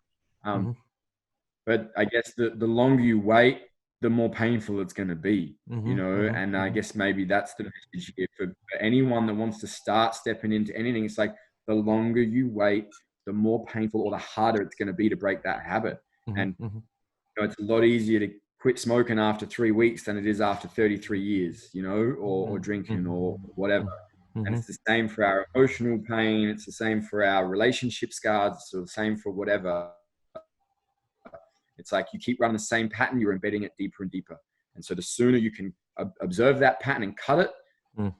But I guess the longer you wait, the more painful it's going to be, and I guess maybe that's the message here for anyone that wants to start stepping into anything. It's like, the longer you wait, the more painful or the harder it's going to be to break that habit. And it's a lot easier to quit smoking after 3 weeks than it is after 33 years, or drinking or whatever. And it's the same for our emotional pain. It's the same for our relationship scars. It's the same for whatever. It's like you keep running the same pattern, you're embedding it deeper and deeper. And so the sooner you can observe that pattern and cut it,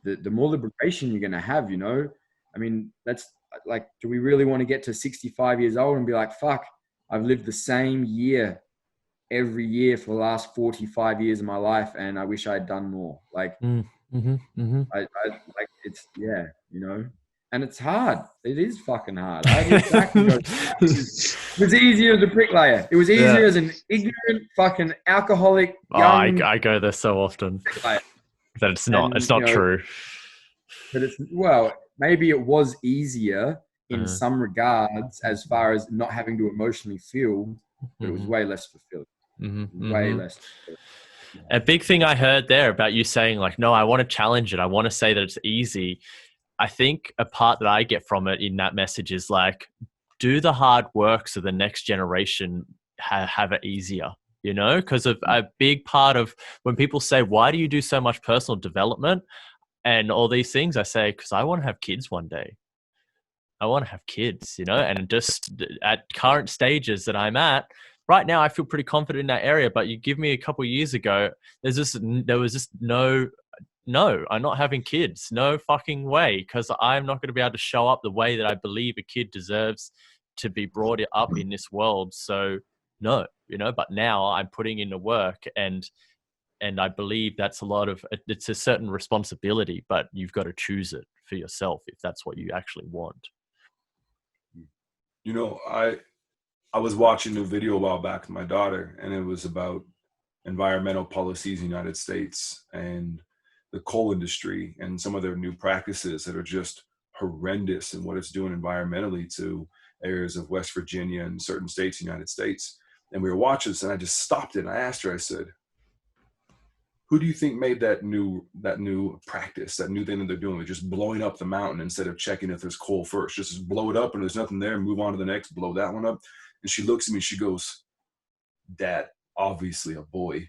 the more liberation you're going to have, you know? I mean, that's like, do we really want to get to 65 years old and be like, fuck, I've lived the same year every year for the last 45 years of my life, and I wish I had done more. Like, I like, it's, yeah, you know? And it's hard. It is fucking hard. I look back and go, it was easier as a bricklayer. It was easier as an ignorant fucking alcoholic young I go there so often bricklayer. that it's not. And, it's not you know, true. But it's, well, maybe it was easier in some regards as far as not having to emotionally feel, but it was way less fulfilling. Way less fulfilling. A big thing I heard there about you saying like, no, I want to challenge it. I want to say that it's easy. I think a part that I get from it in that message is like, do the hard work so the next generation have it easier, you know? Because of a big part of when people say, why do you do so much personal development and all these things? I say, because I want to have kids one day. I want to have kids, you know? And just at current stages that I'm at, right now, I feel pretty confident in that area. But you give me a couple of years ago, there was just no, I'm not having kids. No fucking way. Because I'm not going to be able to show up the way that I believe a kid deserves to be brought up in this world. So no, you know, but now I'm putting in the work and I believe that's it's a certain responsibility, but you've got to choose it for yourself if that's what you actually want. You know, I was watching a video a while back with my daughter, and it was about environmental policies in the United States and the coal industry and some of their new practices that are just horrendous in what it's doing environmentally to areas of West Virginia and certain states in the United States. And we were watching this, and I just stopped it and I asked her, I said, who do you think made that new practice, that new thing that they're doing? They're just blowing up the mountain instead of checking if there's coal first. Just blow it up and there's nothing there, move on to the next, blow that one up. And she looks at me, she goes, Dad, obviously a boy.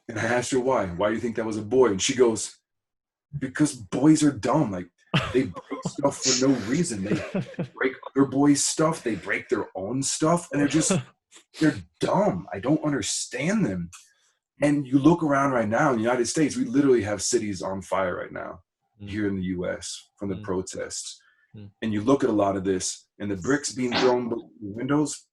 And I asked her why. Why do you think that was a boy? And she goes, because boys are dumb. Like, they break stuff for no reason. They break other boys' stuff. They break their own stuff. And they're dumb. I don't understand them. And you look around right now in the United States, we literally have cities on fire right now here in the US from the protests. And you look at a lot of this and the bricks being thrown through the windows.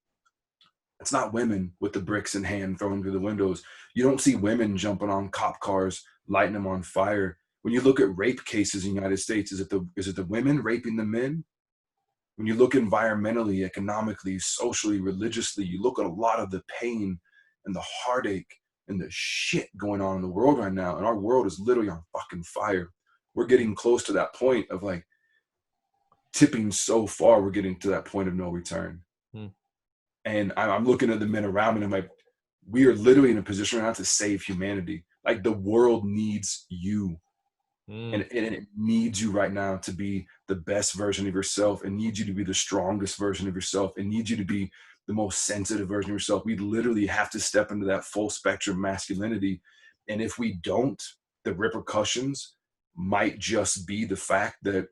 It's not women with the bricks in hand throwing through the windows. You don't see women jumping on cop cars, lighting them on fire. When you look at rape cases in the United States, is it the women raping the men? When you look environmentally, economically, socially, religiously, you look at a lot of the pain and the heartache and the shit going on in the world right now. And our world is literally on fucking fire. We're getting close to that point of like tipping so far. We're getting to that point of no return. And I'm looking at the men around me and I'm like, we are literally in a position right now to save humanity. Like, the world needs you. And it needs you right now to be the best version of yourself. It needs you to be the strongest version of yourself. It needs you to be the most sensitive version of yourself. We literally have to step into that full spectrum masculinity. And if we don't, the repercussions might just be the fact that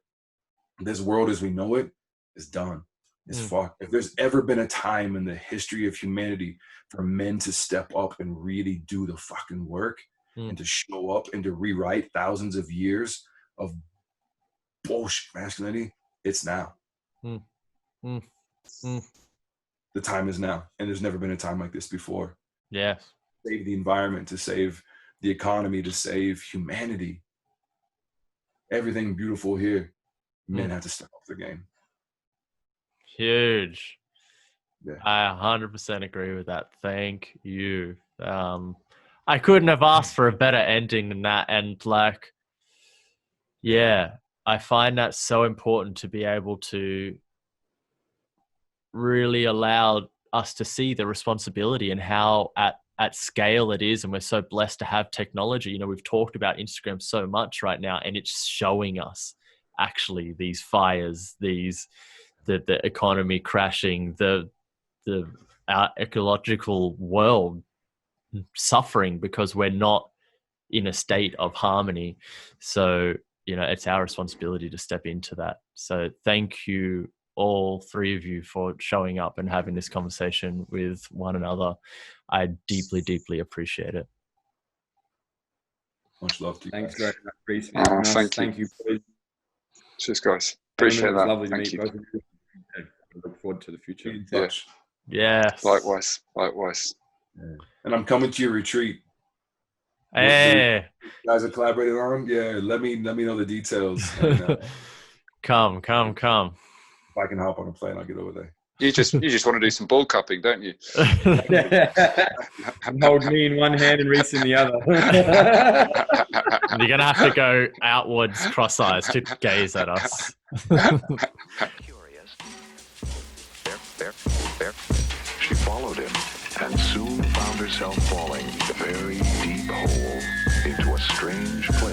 this world as we know it is done. It's fucked. If there's ever been a time in the history of humanity for men to step up and really do the fucking work and to show up and to rewrite thousands of years of bullshit masculinity, it's now. The time is now. And there's never been a time like this before. Yeah. Save the environment, to save the economy, to save humanity. Everything beautiful here. Men have to step up their game. Huge. Yeah. I 100% agree with that. Thank you. I couldn't have asked for a better ending than that. And like, yeah, I find that so important to be able to really allow us to see the responsibility and how at scale it is. And we're so blessed to have technology. You know, we've talked about Instagram so much right now, and it's showing us actually these fires, the economy crashing, our ecological world suffering because we're not in a state of harmony. So, you know, it's our responsibility to step into that. So thank you all three of you for showing up and having this conversation with one another. I deeply, deeply appreciate it. Much love to you. Thanks guys. very much, Reese. Oh, Nice. thank Thank you. boys. Cheers, guys. Appreciate It was that. lovely to Thank meet you. both of you. I look forward to the future. Be in Yeah. touch. Yes. Likewise. And I'm coming to your retreat. Hey. You guys are collaborating on. Yeah, let me know the details. And, Come. if I can hop on a plane, I'll get over there. You just want to do some ball cupping, don't you? Hold me in one hand and Reese in the other. You're going to have to go outwards cross-eyes to gaze at us. Curious. There. She followed him and soon found herself falling a very deep hole into a strange place